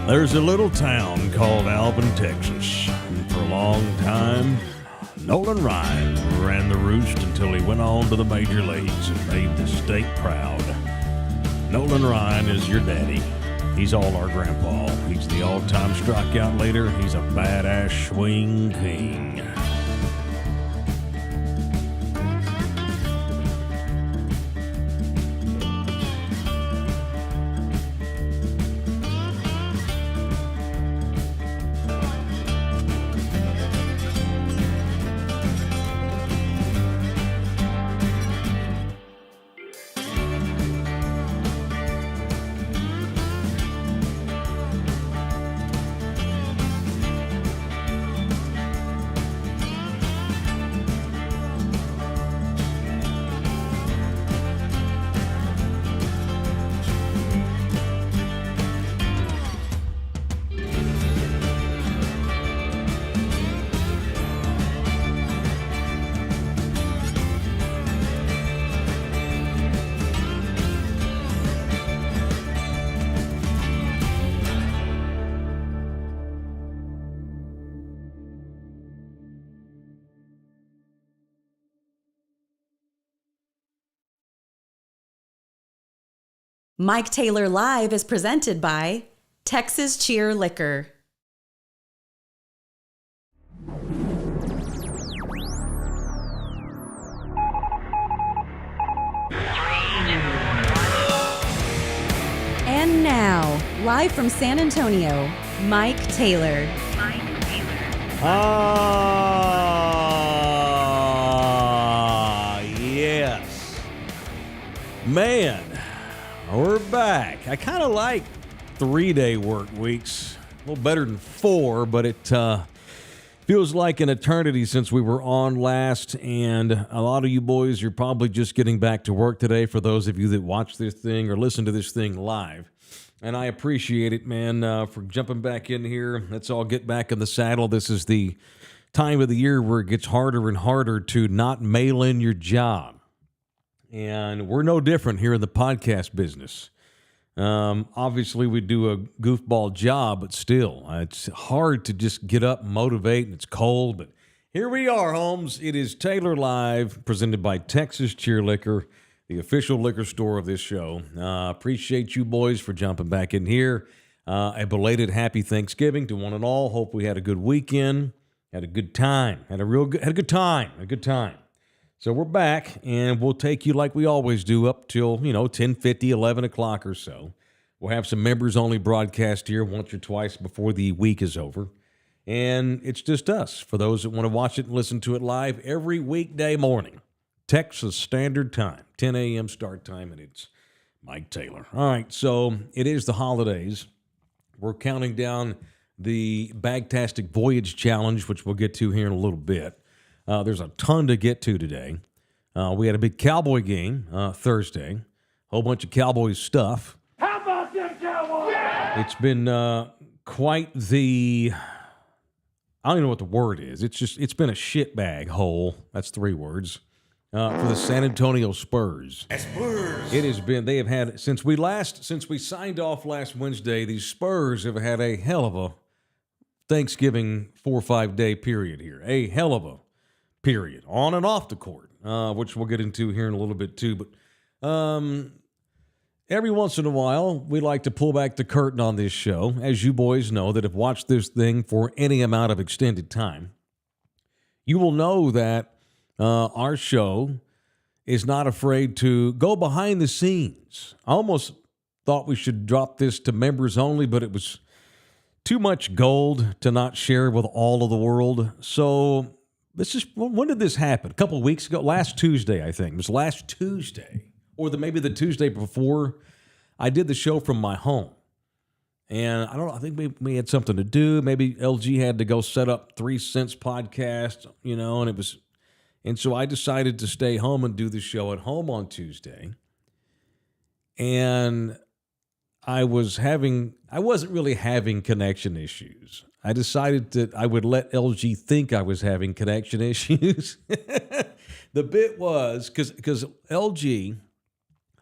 There's a little town called Alvin, Texas. And for a long time, Nolan Ryan ran the roost until he went on to the major leagues and made the state proud. Nolan Ryan is your daddy. He's all our grandpa. He's the all-time strikeout leader. He's a badass swing king. Mike Taylor Live is presented by Texas Cheer Liquor. And now, live from San Antonio, Mike Taylor. Yes. Man. We're back. I kind of like 3-day work weeks. A little better than 4, but it feels like an eternity since we were on last. And a lot of you boys, you're probably just getting back to work today for those of you that watch this thing or listen to this thing live. And I appreciate it, man, for jumping back in here. Let's all get back in the saddle. This is the time of the year where it gets harder and harder to not mail in your job. And we're no different here in the podcast business. Obviously, we do a goofball job, but still, it's hard to just get up and motivate, and it's cold. But here we are, Holmes. It is Taylor Live, presented by Texas Cheer Liquor, the official liquor store of this show. Appreciate you boys for jumping back in here. A belated happy Thanksgiving to one and all. Hope we had a good weekend, had a good time, had a good time. So we're back, and we'll take you like we always do up till, 10:50, 11 o'clock or so. We'll have some members-only broadcast here once or twice before the week is over. And it's just us. For those that want to watch it and listen to it live every weekday morning, Texas Standard Time, 10 a.m. start time, and it's Mike Taylor. All right, so it is the holidays. We're counting down the Bagtastic Voyage Challenge, which we'll get to here in a little bit. There's a ton to get to today. We had a big Cowboy game Thursday. Whole bunch of Cowboys stuff. How about them Cowboys? Yeah! It's been quite the... I don't even know what the word is. It's been a shitbag hole. That's 3 words. For the San Antonio Spurs. Spurs. It has been... They have had... Since we signed off last Wednesday, these Spurs have had a hell of a Thanksgiving 4 or 5 day period here. A hell of a period, on and off the court, which we'll get into here in a little bit too. But every once in a while, we like to pull back the curtain on this show. As you boys know that have watched this thing for any amount of extended time, you will know that our show is not afraid to go behind the scenes. I almost thought we should drop this to members only, but it was too much gold to not share with all of the world. So... when did this happen? A couple of weeks ago? Last Tuesday, I think. It was last Tuesday. Or maybe the Tuesday before. I did the show from my home. And I don't know, I think we had something to do. Maybe LG had to go set up 3 Cents podcast, and so I decided to stay home and do the show at home on Tuesday. And I wasn't really having connection issues. I decided that I would let LG think I was having connection issues. The bit was, because LG,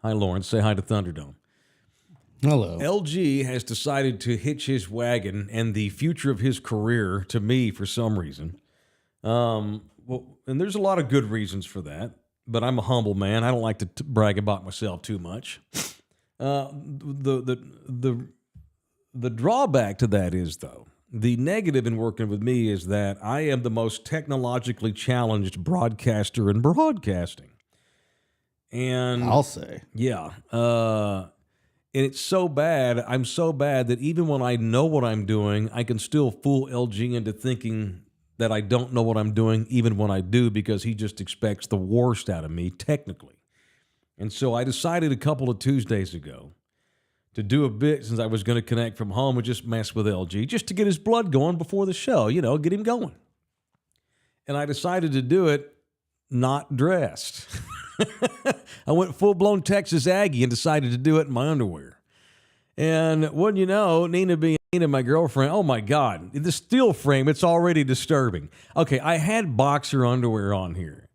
hi Lawrence, say hi to Thunderdome. Hello. LG has decided to hitch his wagon and the future of his career to me for some reason. And there's a lot of good reasons for that, but I'm a humble man. I don't like to brag about myself too much. The drawback to that is, though, the negative in working with me is that I am the most technologically challenged broadcaster in broadcasting. And I'll say. Yeah. And it's so bad. I'm so bad that even when I know what I'm doing, I can still fool LG into thinking that I don't know what I'm doing, even when I do, because he just expects the worst out of me, technically. And so I decided a couple of Tuesdays ago to do a bit, since I was going to connect from home and just mess with LG, just to get his blood going before the show, get him going. And I decided to do it not dressed. I went full-blown Texas Aggie and decided to do it in my underwear. And wouldn't you know, Nina being Nina, my girlfriend, oh my God, the still frame, it's already disturbing. Okay, I had boxer underwear on here.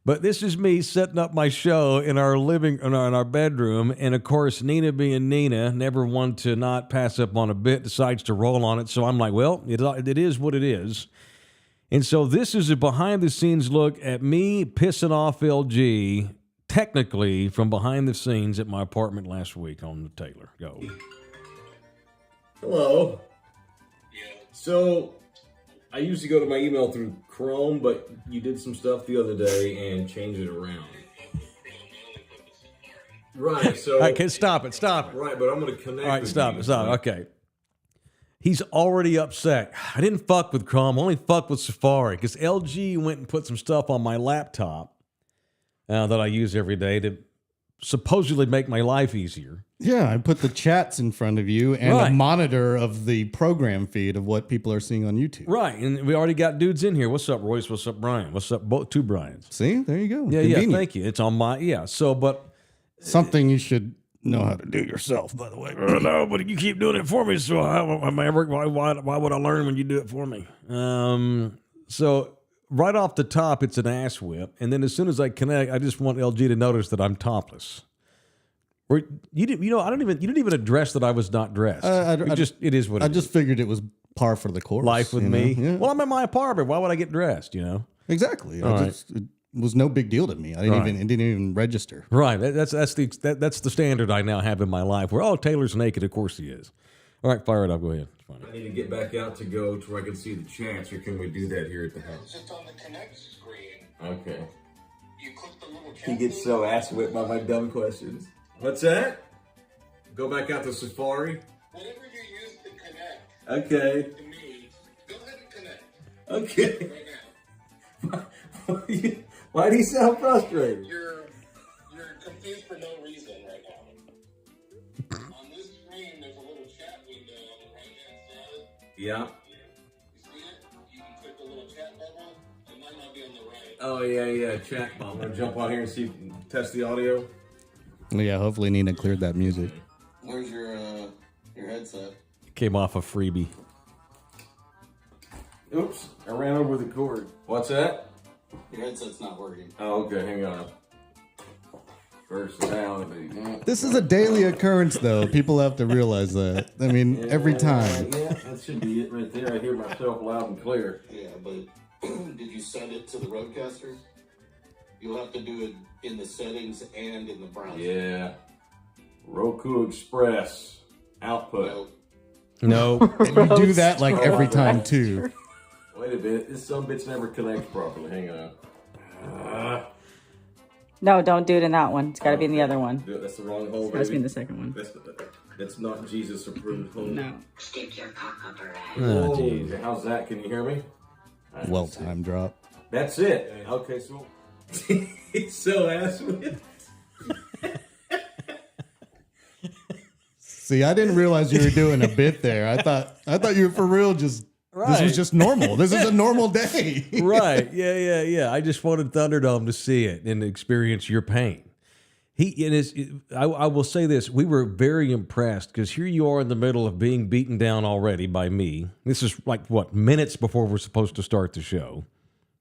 But this is me setting up my show in our in our bedroom, and of course, Nina being Nina, never one to not pass up on a bit, decides to roll on it. So I'm like, well, it is what it is. And so this is a behind-the-scenes look at me pissing off LG, technically from behind the scenes at my apartment last week on the Taylor. Go. Hello. Yeah. So I usually go to my email through Chrome, but you did some stuff the other day and changed it around. Right, so... Okay, stop it. Right, but I'm going to connect. All right, stop it. Okay. He's already upset. I didn't fuck with Chrome. I only fucked with Safari because LG went and put some stuff on my laptop that I use every day to supposedly make my life easier. Yeah, I put the chats in front of you and a monitor of the program feed of what people are seeing on YouTube. Right, and we already got dudes in here. What's up, Royce? What's up, Brian? What's up, two Brians? See, there you go. Yeah, Convenient. yeah, thank you. It's on my, so, but... Something you should know how to do yourself, by the way. No, but you keep doing it for me, so why would I learn when you do it for me? So right off the top, it's an ass whip, and then as soon as I connect, I just want LG to notice that I'm topless. Or you didn't even address that I was not dressed. It is what it is. I just figured it was par for the course. Life with me. Yeah. Well, I'm in my apartment. Why would I get dressed? Exactly. Right. It was no big deal to me. It didn't even register. Right. That's the standard I now have in my life. Where Taylor's naked. Of course he is. All right, fire it up. Go ahead. It's fine. I need to get back out to go to where I can see the chats, or can we do that here at the house? Just on the connect screen. Okay. You click the little chat. He gets so ass whipped by my dumb questions. What's that? Go back out to Safari. Whatever you use to connect. Okay. To me, go ahead and connect. Okay. Right now. Why do you sound frustrated? You're confused for no reason right now. On this screen, there's a little chat window on the right-hand side. Yeah. You see it? You can click the little chat bubble. It might not be on the right. Oh, yeah. Chat bomb. I'm going to jump on here and see, test the audio. Yeah, hopefully Nina cleared that music. Where's your headset? Came off a freebie. Oops. I ran over the cord. What's that? Your headset's not working. Oh, okay. Hang on. Personality. This is a daily occurrence, though. People have to realize that. I mean, every time. Yeah, that should be it right there. I hear myself loud and clear. Yeah, but did you send it to the Roadcaster? You'll have to do it in the settings and in the browser. Yeah. Roku Express output. No. And you do that like every time, too. Wait a minute. This some bitch never connects properly. Hang on. No, don't do it in that one. It's got to be in the other one. That's the wrong hole, It's got to be baby. in the second one. That's not Jesus approved hole. No. Stick your cock up her ass. Oh, Okay, jeez. how's that? Can you hear me? Well time drop. That's it. Okay, so it's so ass whipped. See, I didn't realize you were doing a bit there. I thought you were for real. This was just normal. This is a normal day. Right. Yeah. I just wanted Thunderdome to see it and experience your pain. I will say this. We were very impressed because here you are in the middle of being beaten down already by me. This is like, minutes before we're supposed to start the show.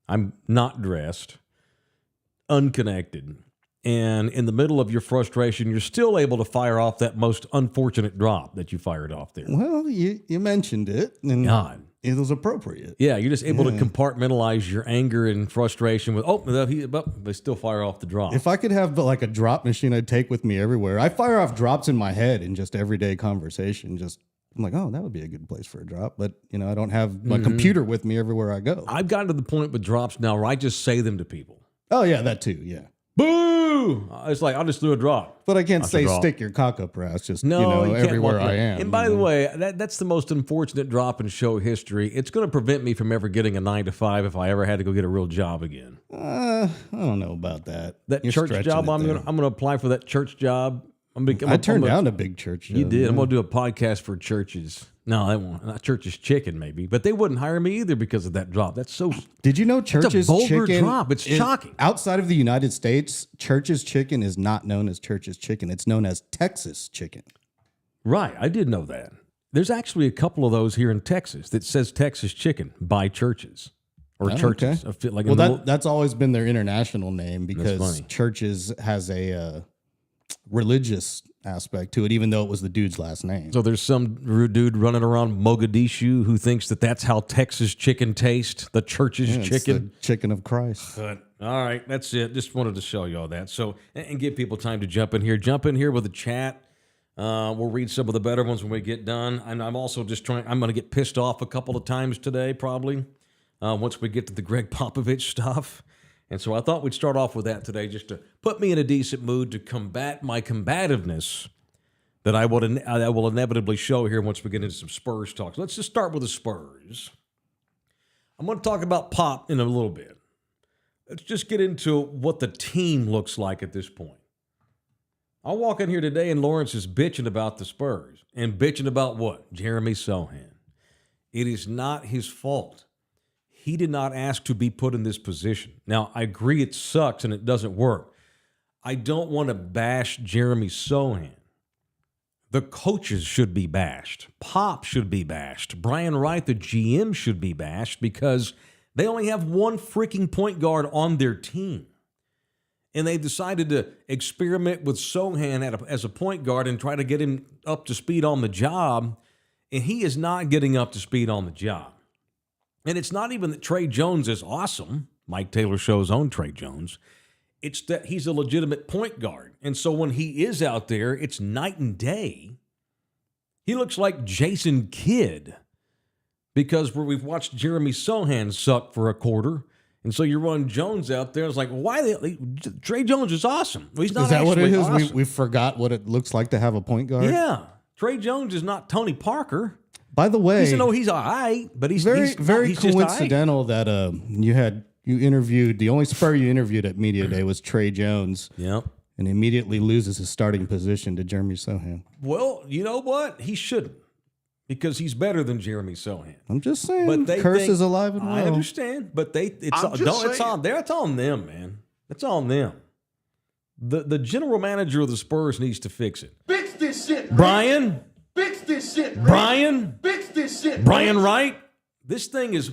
I'm not dressed, unconnected. And in the middle of your frustration, you're still able to fire off that most unfortunate drop that you fired off there. Well, you mentioned it, and God. It was appropriate. Yeah, you're just able to compartmentalize your anger and frustration with, they still fire off the drop. If I could have like a drop machine I'd take with me everywhere. I fire off drops in my head in just everyday conversation. I'm like, that would be a good place for a drop. But, I don't have my computer with me everywhere I go. I've gotten to the point with drops now where I just say them to people. Oh, yeah, that too, yeah. Boo! It's like, I'll just do a drop. But I can't say stick your cock up your ass, just, No, everywhere I am. And by the way, that's the most unfortunate drop in show history. It's going to prevent me from ever getting a 9-to-5 if I ever had to go get a real job again. I don't know about that. That You're church job, I'm going to apply for that church job. I turned down a big church job. You did. I'm going to do a podcast for churches. No, they won't. Not Church's Chicken, maybe. But they wouldn't hire me either because of that drop. That's so... Did you know Church's Chicken... It's a vulgar Chicken drop. It's shocking. Outside of the United States, Church's Chicken is not known as Church's Chicken. It's known as Texas Chicken. Right. I did know that. There's actually a couple of those here in Texas that says Texas Chicken by churches. Or churches. Okay. Like that's always been their international name because Churches has a religious aspect to it, even though it was the dude's last name. So there's some dude running around Mogadishu who thinks that that's how Texas chicken tastes, the church's chicken. It's the chicken of Christ. But, all right, that's it. Just wanted to show you all that. So, and give people time to jump in here. Jump in here with the chat. We'll read some of the better ones when we get done. And I'm also just I'm going to get pissed off a couple of times today, probably, once we get to the Greg Popovich stuff. And so I thought we'd start off with that today just to put me in a decent mood to combat my combativeness that I will inevitably show here once we get into some Spurs talk. So let's just start with the Spurs. I'm going to talk about Pop in a little bit. Let's just get into what the team looks like at this point. I walk in here today and Lawrence is bitching about the Spurs. And bitching about what? Jeremy Sohan. It is not his fault. He did not ask to be put in this position. Now, I agree it sucks and it doesn't work. I don't want to bash Jeremy Sohan. The coaches should be bashed. Pop should be bashed. Brian Wright, the GM, should be bashed because they only have one freaking point guard on their team. And they decided to experiment with Sohan as a point guard and try to get him up to speed on the job. And he is not getting up to speed on the job. And it's not even that Trey Jones is awesome. Mike Taylor Show's own Trey Jones. It's that he's a legitimate point guard. And so when he is out there, it's night and day. He looks like Jason Kidd because we've watched Jeremy Sohan suck for a quarter. And so you run Jones out there. It's like, Trey Jones is awesome. Well, he's not. Is that what it is? Awesome. We forgot what it looks like to have a point guard? Yeah. Trey Jones is not Tony Parker. By the way, he's all right, but he's very he's coincidental that you interviewed the only Spur you interviewed at Media Day was Trey Jones. Yep. And immediately loses his starting position to Jeremy Sohan. Well, you know what? He shouldn't because he's better than Jeremy Sohan. I'm just saying. But Curse is alive and well. I understand, but it's on them, man. It's on them. The general manager of the Spurs needs to fix it. Fix this shit, Brian. Fix this shit, Brian. Fix this shit, Brian Wright. This thing is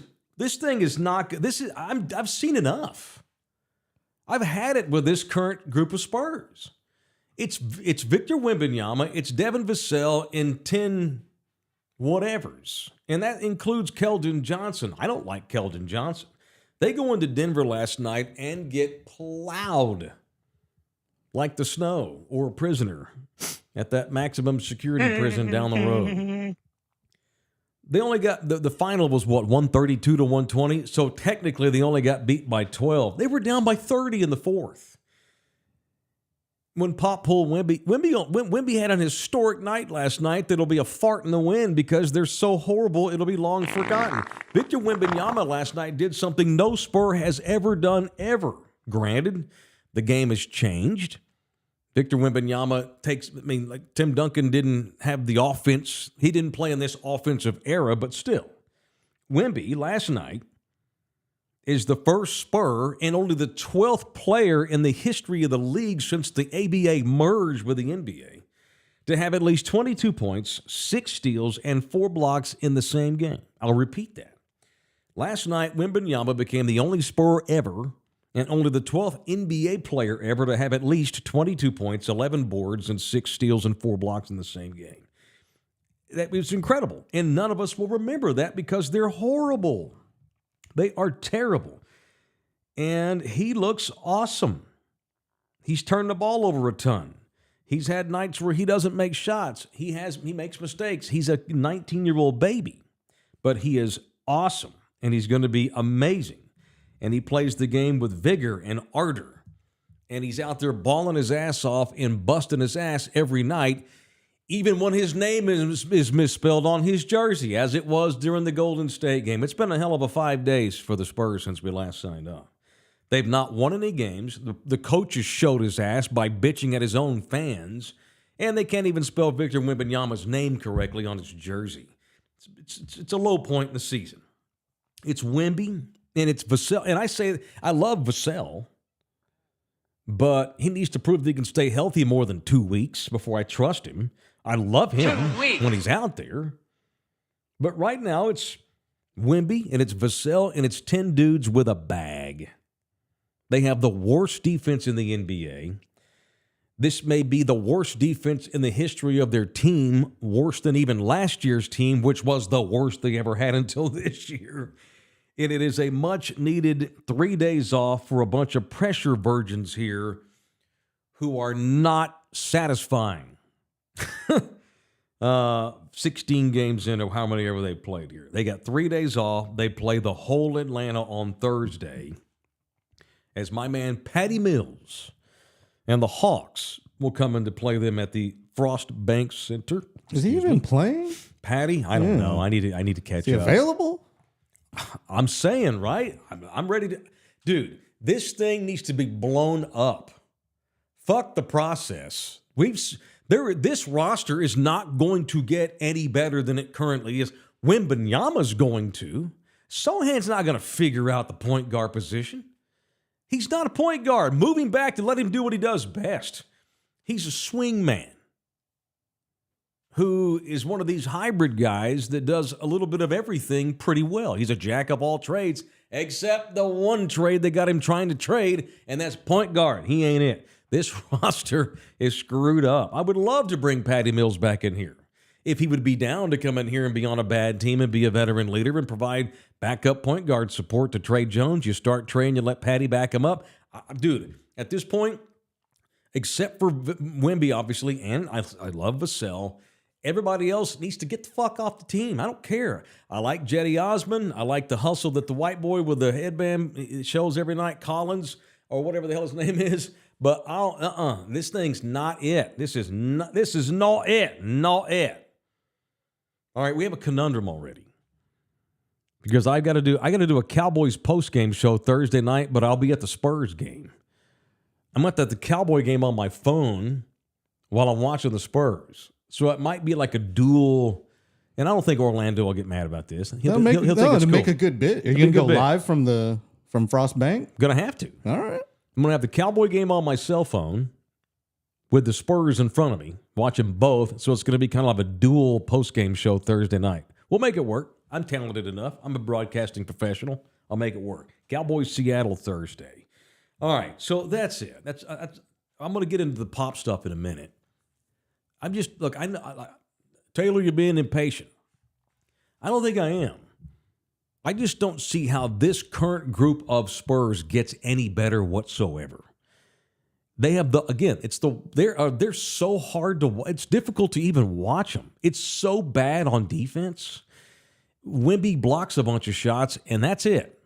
not good. I've seen enough. I've had it with this current group of Spurs. It's Victor Wembanyama, it's Devin Vassell in 10 whatevers. And that includes Keldon Johnson. I don't like Keldon Johnson. They go into Denver last night and get plowed like the snow or a prisoner at that maximum security prison down the road. They only got, the final was what, 132-120? So technically they only got beat by 12. They were down by 30 in the fourth. When Pop pulled Wemby had an historic night last night that'll be a fart in the wind because they're so horrible it'll be long forgotten. Victor Wembanyama last night did something no Spur has ever done ever. Granted, the game has changed. Victor Wembanyama like Tim Duncan didn't have the offense. He didn't play in this offensive era, but still. Wemby last night is the first Spur and only the 12th player in the history of the league since the ABA merged with the NBA to have at least 22 points, 6 steals, and 4 blocks in the same game. I'll repeat that. Last night, Wembanyama became the only Spur ever and only the 12th NBA player ever to have at least 22 points, 11 boards, and 6 steals and 4 blocks in the same game. That was incredible, and none of us will remember that because they're horrible. They are terrible, and he looks awesome. He's turned the ball over a ton. He's had nights where he doesn't make shots. He makes mistakes. He's a 19-year-old baby, but he is awesome, and he's going to be amazing. And he plays the game with vigor and ardor, and he's out there balling his ass off and busting his ass every night, even when his name is misspelled on his jersey, as it was during the Golden State game. It's been a hell of a 5 days for the Spurs since we last signed up. They've not won any games. The coaches showed his ass by bitching at his own fans, and they can't even spell Victor Wembanyama's name correctly on his jersey. It's a low point in the season. It's Wemby, and it's Vassell. And I say I love Vassell, but he needs to prove that he can stay healthy more than 2 weeks before I trust him. I love him when he's out there. But right now, it's Wemby, and it's Vassell, and it's 10 dudes with a bag. They have the worst defense in the NBA. This may be the worst defense in the history of their team, worse than even last year's team, which was the worst they ever had until this year. And it is a much-needed 3 days off for a bunch of pressure virgins here who are not satisfying. 16 games in, or how many ever they played here. They got 3 days off. They play the whole Atlanta on Thursday, as my man Patty Mills and the Hawks will come in to play them at the Frost Bank Center. Is he even playing? Patty? I don't know. I need to catch Is he up. available? I'm saying, right? I'm ready to. Dude, this thing needs to be blown up. Fuck the process. This roster is not going to get any better than it currently is. Wembanyama's going to. Sohan's not going to figure out the point guard position. He's not a point guard. Moving back to let him do what he does best. He's a swing man who is one of these hybrid guys that does a little bit of everything pretty well. He's a jack of all trades, except the one trade they got him trying to trade, and that's point guard. He ain't it. This roster is screwed up. I would love to bring Patty Mills back in here. If he would be down to come in here and be on a bad team and be a veteran leader and provide backup point guard support to Trey Jones, you start Trey and you let Patty back him up. Dude, at this point, except for Wemby, obviously, and I love Vassell, everybody else needs to get the fuck off the team. I don't care. I like Jetty Osman. I like the hustle that the white boy with the headband shows every night, Collins, or whatever the hell his name is. But this thing's not it. This is not it. Not it. All right, we have a conundrum already. Because I got to do a Cowboys post-game show Thursday night, but I'll be at the Spurs game. I'm at the Cowboy game on my phone while I'm watching the Spurs. So it might be like a dual, and I don't think Orlando will get mad about this. He'll think it's cool. Make a good bit. Are you going to go live from Frost Bank? Going to have to. All right. I'm going to have the Cowboy game on my cell phone with the Spurs in front of me, watching both. So it's going to be kind of like a dual post-game show Thursday night. We'll make it work. I'm talented enough. I'm a broadcasting professional. I'll make it work. Cowboys Seattle Thursday. All right, so that's it. I'm going to get into the pop stuff in a minute. I'm just, look, Taylor, you're being impatient. I don't think I am. I just don't see how this current group of Spurs gets any better whatsoever. They have they're so hard to, it's difficult to even watch them. It's so bad on defense. Wemby blocks a bunch of shots, and that's it.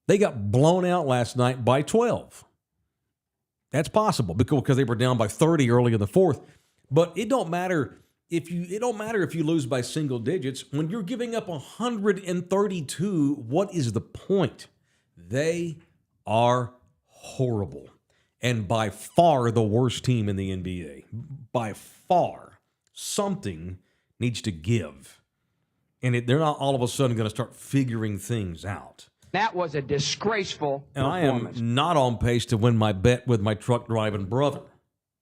They got blown out last night by 12. That's possible because they were down by 30 early in the fourth. But it don't matter if you lose by single digits. When you're giving up 132, what is the point? They are horrible. And by far the worst team in the NBA. By far. Something needs to give. And they're not all of a sudden going to start figuring things out. That was a disgraceful performance. I am not on pace to win my bet with my truck driving brother.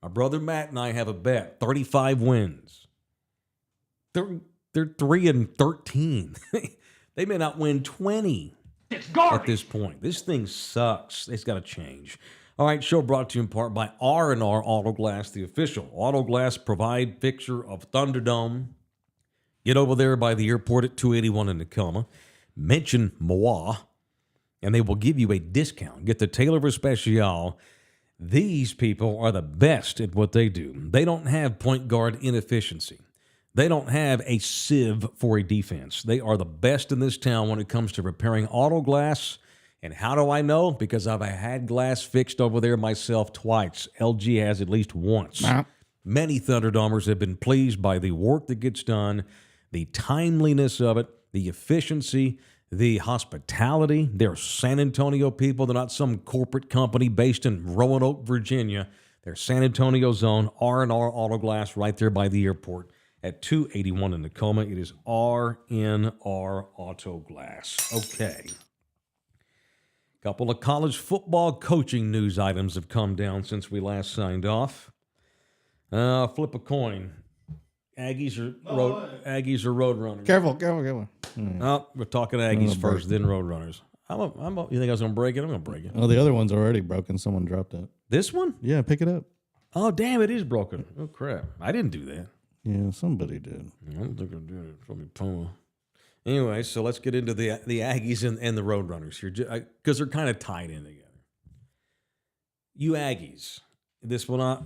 My brother Matt and I have a bet. 35 wins. They're 3-13. They may not win 20. It's garbage. at this point. This thing sucks. It's got to change. All right, show brought to you in part by R&R Auto Glass, the official auto glass provide fixture of Thunderdome. Get over there by the airport at 281 in Tacoma. Mention Moa, and they will give you a discount. Get the Taylor Special. These people are the best at what they do. They don't have point guard inefficiency. They don't have a sieve for a defense. They are the best in this town when it comes to repairing auto glass. And how do I know? Because I've had glass fixed over there myself twice. LG has at least once. Many Thunderdomers have been pleased by the work that gets done, the timeliness of it, the efficiency, the hospitality. They're San Antonio people. They're not some corporate company based in Roanoke, Virginia. They're San Antonio zone, R&R Auto Glass right there by the airport at 281 in Tacoma. It is R&R Auto Glass. Okay. Couple of college football coaching news items have come down since we last signed off. Flip a coin. Aggies or Roadrunners? Careful. Oh, we're talking Aggies first, then Roadrunners. You think I was going to break it? I'm going to break it. Oh, the other one's already broken. Someone dropped it. This one? Yeah, pick it up. Oh, damn, it is broken. Oh, crap. I didn't do that. Yeah, somebody did. I don't think I did it. Probably Puma. Anyway, so let's get into the Aggies and the Roadrunners here, because they're kind of tied in together. You Aggies, this will not.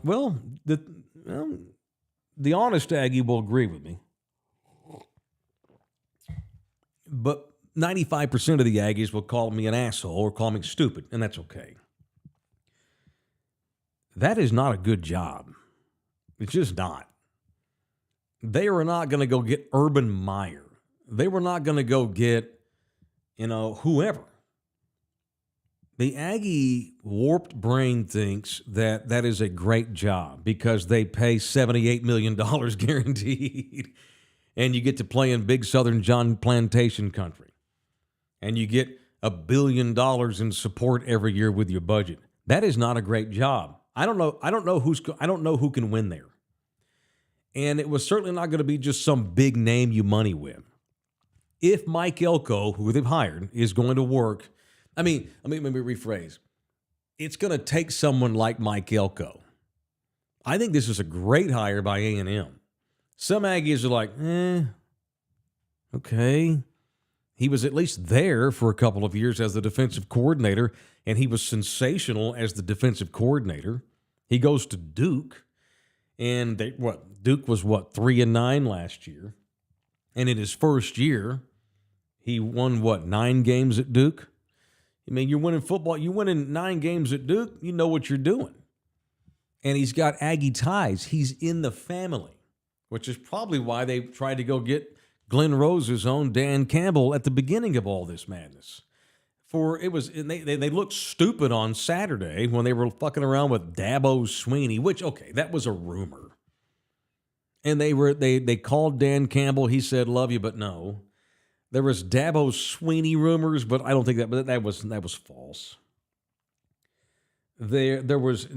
The honest Aggie will agree with me, but 95% of the Aggies will call me an asshole or call me stupid, and that's okay. That is not a good job. It's just not. They are not going to go get Urban Meyer. They were not going to go get, whoever. The Aggie warped brain thinks that that is a great job because they pay $78 million guaranteed. And you get to play in big Southern John Plantation country. And you get $1 billion in support every year with your budget. That is not a great job. I don't know who can win there. And it was certainly not going to be just some big name you money with. If Mike Elko, who they've hired, is going to work, let me rephrase. It's going to take someone like Mike Elko. I think this is a great hire by A&M. Some Aggies are like, okay. He was at least there for a couple of years as the defensive coordinator, and he was sensational as the defensive coordinator. He goes to Duke, and Duke was 3-9 last year. And in his first year, he won 9 games at Duke? I mean, you're winning football. You winning 9 games at Duke, you know what you're doing. And he's got Aggie ties. He's in the family, which is probably why they tried to go get Glenn Rose's own Dan Campbell at the beginning of all this madness. They looked stupid on Saturday when they were fucking around with Dabo Swinney, which, okay, that was a rumor. And they called Dan Campbell. He said, "Love you, but no." There was Dabo Swinney rumors, but I don't think that was false. There was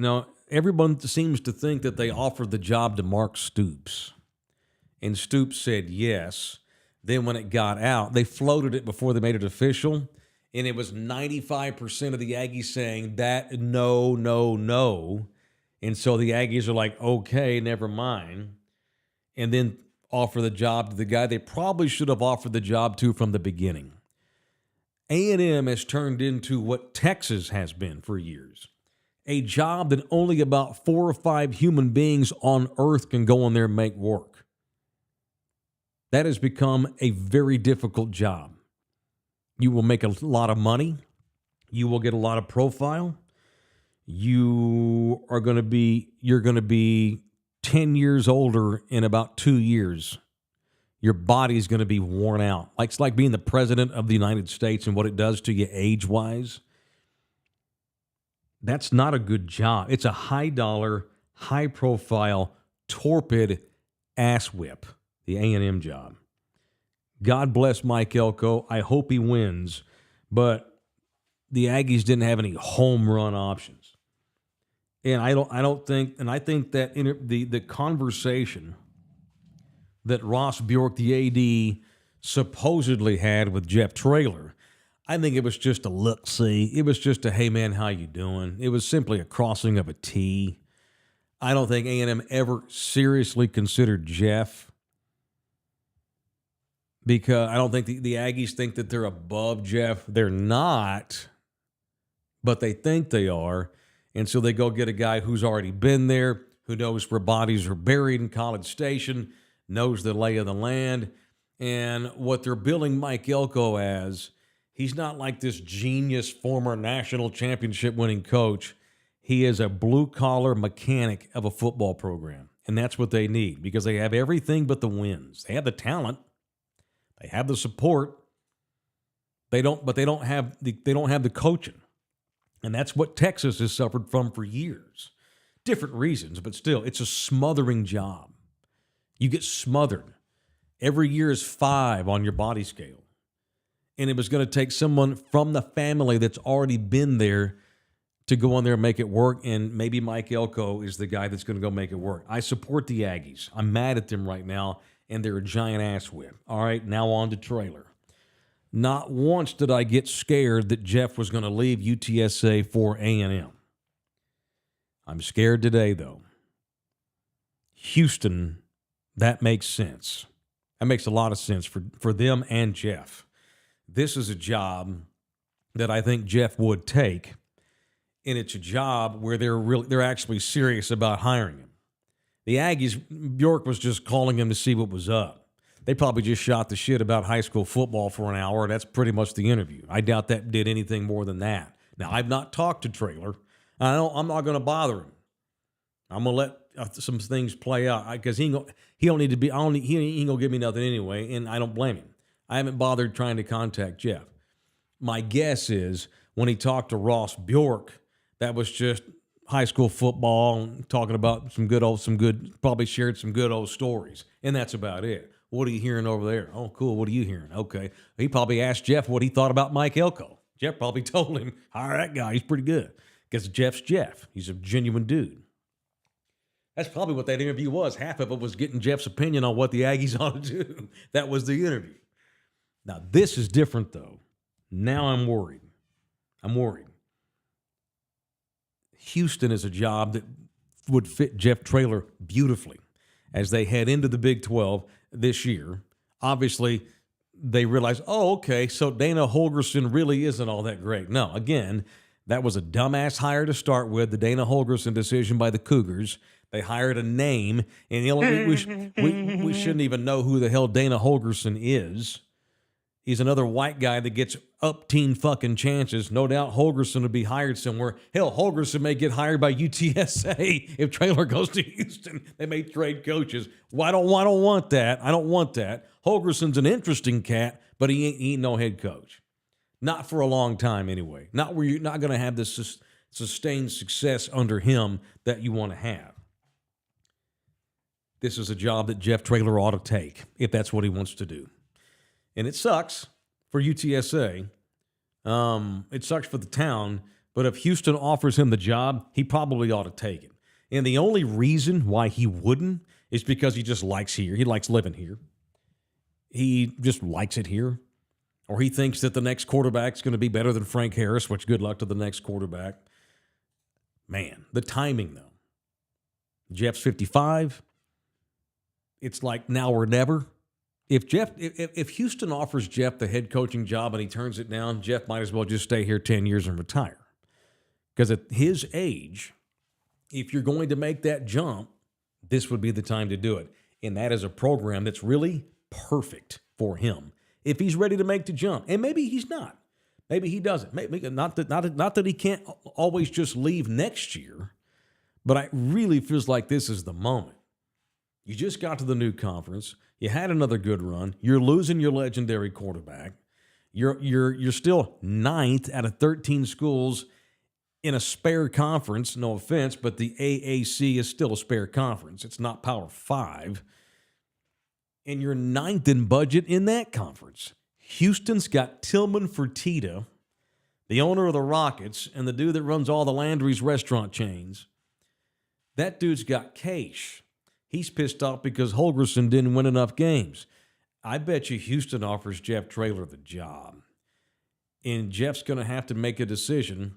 everyone seems to think that they offered the job to Mark Stoops, and Stoops said yes. Then when it got out, they floated it before they made it official, and it was 95% of the Aggies saying that no, and so the Aggies are like, okay, never mind. And then offer the job to the guy they probably should have offered the job to from the beginning. A&M has turned into what Texas has been for years. A job that only about 4 or 5 human beings on earth can go in there and make work. That has become a very difficult job. You will make a lot of money. You will get a lot of profile. You're going to be 10 years older in about 2 years. Your body's going to be worn out. It's like being the president of the United States and what it does to you age-wise. That's not a good job. It's a high-dollar, high-profile, torpid ass whip, the A&M job. God bless Mike Elko. I hope he wins, but the Aggies didn't have any home run options. And I think that the conversation that Ross Bjork, the AD, supposedly had with Jeff Traylor, I think it was just a look-see. It was just a, hey, man, how you doing? It was simply a crossing of a T. I don't think A&M ever seriously considered Jeff, because I don't think the Aggies think that they're above Jeff. They're not, but they think they are. And so they go get a guy who's already been there, who knows where bodies are buried in College Station, knows the lay of the land. And what they're billing Mike Elko as, he's not like this genius former national championship winning coach. He is a blue-collar mechanic of a football program, and that's what they need, because they have everything but the wins. They have the talent, they have the support. They don't have the coaching, and that's what Texas has suffered from for years. Different reasons, but still, it's a smothering job. You get smothered. Every year is 5 on your body scale, and it was going to take someone from the family that's already been there to go on there and make it work, and maybe Mike Elko is the guy that's going to go make it work. I support the Aggies. I'm mad at them right now, and they're a giant ass whip. All right, now on to Traylor. Not once did I get scared that Jeff was going to leave UTSA for A&M. I'm scared today, though. Houston, that makes sense. That makes a lot of sense for them and Jeff. This is a job that I think Jeff would take, and it's a job where they're actually serious about hiring him. The Aggies, Bjork was just calling him to see what was up. They probably just shot the shit about high school football for an hour. That's pretty much the interview. I doubt that did anything more than that. Now, I've not talked to Traylor. I'm not going to bother him. I'm going to let some things play out, because he don't need to be. He ain't gonna give me nothing anyway, and I don't blame him. I haven't bothered trying to contact Jeff. My guess is when he talked to Ross Bjork, that was just high school football, talking about probably shared some good old stories, and that's about it. What are you hearing over there? Oh, cool. What are you hearing? Okay. He probably asked Jeff what he thought about Mike Elko. Jeff probably told him, hire that guy. He's pretty good. Because Jeff's Jeff. He's a genuine dude. That's probably what that interview was. Half of it was getting Jeff's opinion on what the Aggies ought to do. That was the interview. Now, this is different, though. Now I'm worried. Houston is a job that would fit Jeff Traylor beautifully as they head into the Big 12 this year. Obviously, they realize, oh, okay, so Dana Holgorsen really isn't all that great. No, again, that was a dumbass hire to start with, the Dana Holgorsen decision by the Cougars. They hired a name, and we shouldn't even know who the hell Dana Holgorsen is. He's another white guy that gets up-teen fucking chances. No doubt Holgorsen would be hired somewhere. Hell, Holgorsen may get hired by UTSA if Traylor goes to Houston. They may trade coaches. Well, I don't want that. I don't want that. Holgorsen's an interesting cat, but he ain't no head coach. Not for a long time anyway. Not where you're not going to have this sustained success under him that you want to have. This is a job that Jeff Traylor ought to take if that's what he wants to do. And it sucks for UTSA. It sucks for the town. But if Houston offers him the job, he probably ought to take it. And the only reason why he wouldn't is because he just likes here. He likes living here. He just likes it here. Or he thinks that the next quarterback's going to be better than Frank Harris, which good luck to the next quarterback. Man, the timing, though. Jeff's 55. It's like now or never. If Houston offers Jeff the head coaching job and he turns it down, Jeff might as well just stay here 10 years and retire. Because at his age, if you're going to make that jump, this would be the time to do it. And that is a program that's really perfect for him if he's ready to make the jump. And maybe he's not. Maybe he doesn't. Maybe not that he can't always just leave next year, but it really feels like this is the moment. You just got to the new conference. You had another good run. You're losing your legendary quarterback. You're still 9th out of 13 schools in a spare conference. No offense, but the AAC is still a spare conference. It's not Power 5. And you're 9th in budget in that conference. Houston's got Tillman Fertitta, the owner of the Rockets, and the dude that runs all the Landry's restaurant chains. That dude's got cash. He's pissed off because Holgorsen didn't win enough games. I bet you Houston offers Jeff Traylor the job. And Jeff's going to have to make a decision.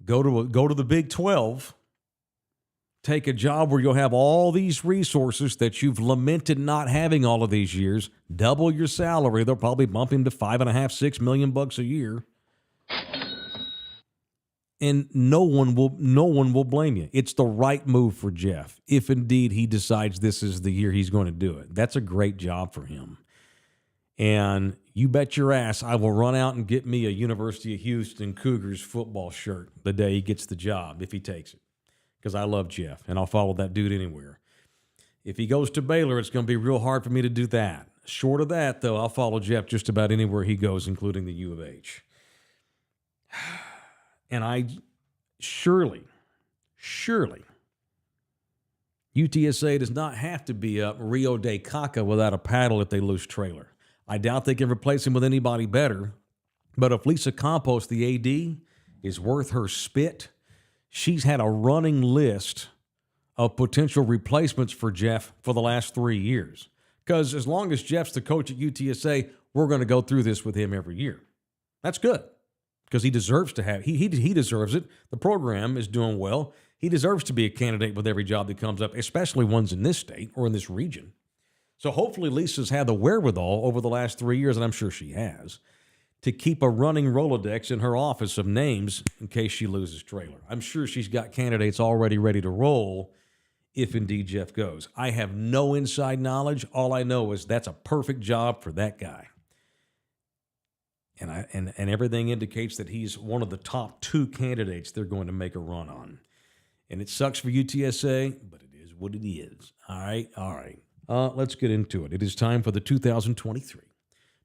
Go to the Big 12. Take a job where you'll have all these resources that you've lamented not having all of these years. Double your salary. They'll probably bump him to $5.5, $6 million a year. And no one will blame you. It's the right move for Jeff, if indeed he decides this is the year he's going to do it. That's a great job for him. And you bet your ass I will run out and get me a University of Houston Cougars football shirt the day he gets the job, if he takes it. Because I love Jeff, and I'll follow that dude anywhere. If he goes to Baylor, it's going to be real hard for me to do that. Short of that, though, I'll follow Jeff just about anywhere he goes, including the U of H. And I surely, UTSA does not have to be up Rio de Caca without a paddle if they lose Trailer. I doubt they can replace him with anybody better. But if Lisa Campos, the AD, is worth her spit, she's had a running list of potential replacements for Jeff for the last 3 years. Because as long as Jeff's the coach at UTSA, we're going to go through this with him every year. That's good. Because he deserves to have, he deserves it. The program is doing well. He deserves to be a candidate with every job that comes up, especially ones in this state or in this region. So hopefully Lisa's had the wherewithal over the last 3 years, and I'm sure she has, to keep a running Rolodex in her office of names in case she loses Trailer. I'm sure she's got candidates already ready to roll if indeed Jeff goes. I have no inside knowledge. All I know is that's a perfect job for that guy. And everything indicates that he's one of the top 2 candidates they're going to make a run on. And it sucks for UTSA, but it is what it is. All right. Let's get into it. It is time for the 2023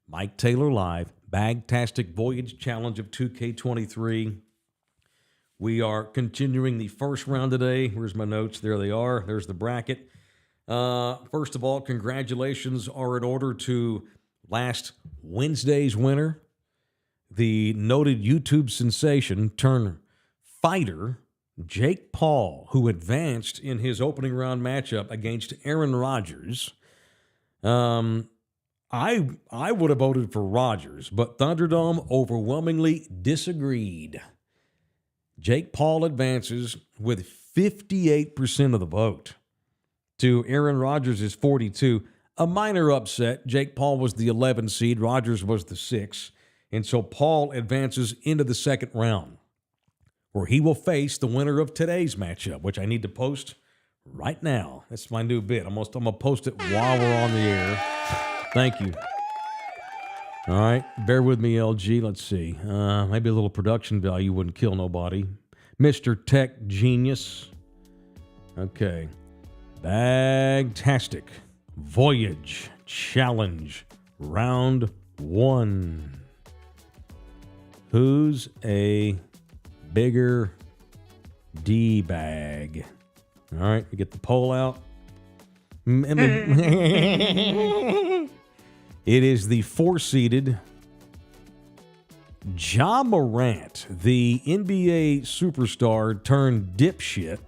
Mike Taylor Live Bagtastic Voyage Challenge of 2K23. We are continuing the first round today. Where's my notes? There they are. There's the bracket. First of all, congratulations are in order to last Wednesday's winner, the noted YouTube sensation turned fighter, Jake Paul, who advanced in his opening round matchup against Aaron Rodgers. I would have voted for Rodgers, but Thunderdome overwhelmingly disagreed. Jake Paul advances with 58% of the vote to Aaron Rodgers' 42%. A minor upset. Jake Paul was the 11 seed. Rodgers was the 6. And so Paul advances into the second round, where he will face the winner of today's matchup, which I need to post right now. That's my new bit. I'm going to post it while we're on the air. Thank you. All right. Bear with me, LG. Let's see. Maybe a little production value wouldn't kill nobody. Mr. Tech Genius. Okay. Bagtastic Voyage Challenge Round 1. Who's a bigger D-bag? All right, we get the poll out. It is the 4-seeded Ja Morant, the NBA superstar turned dipshit.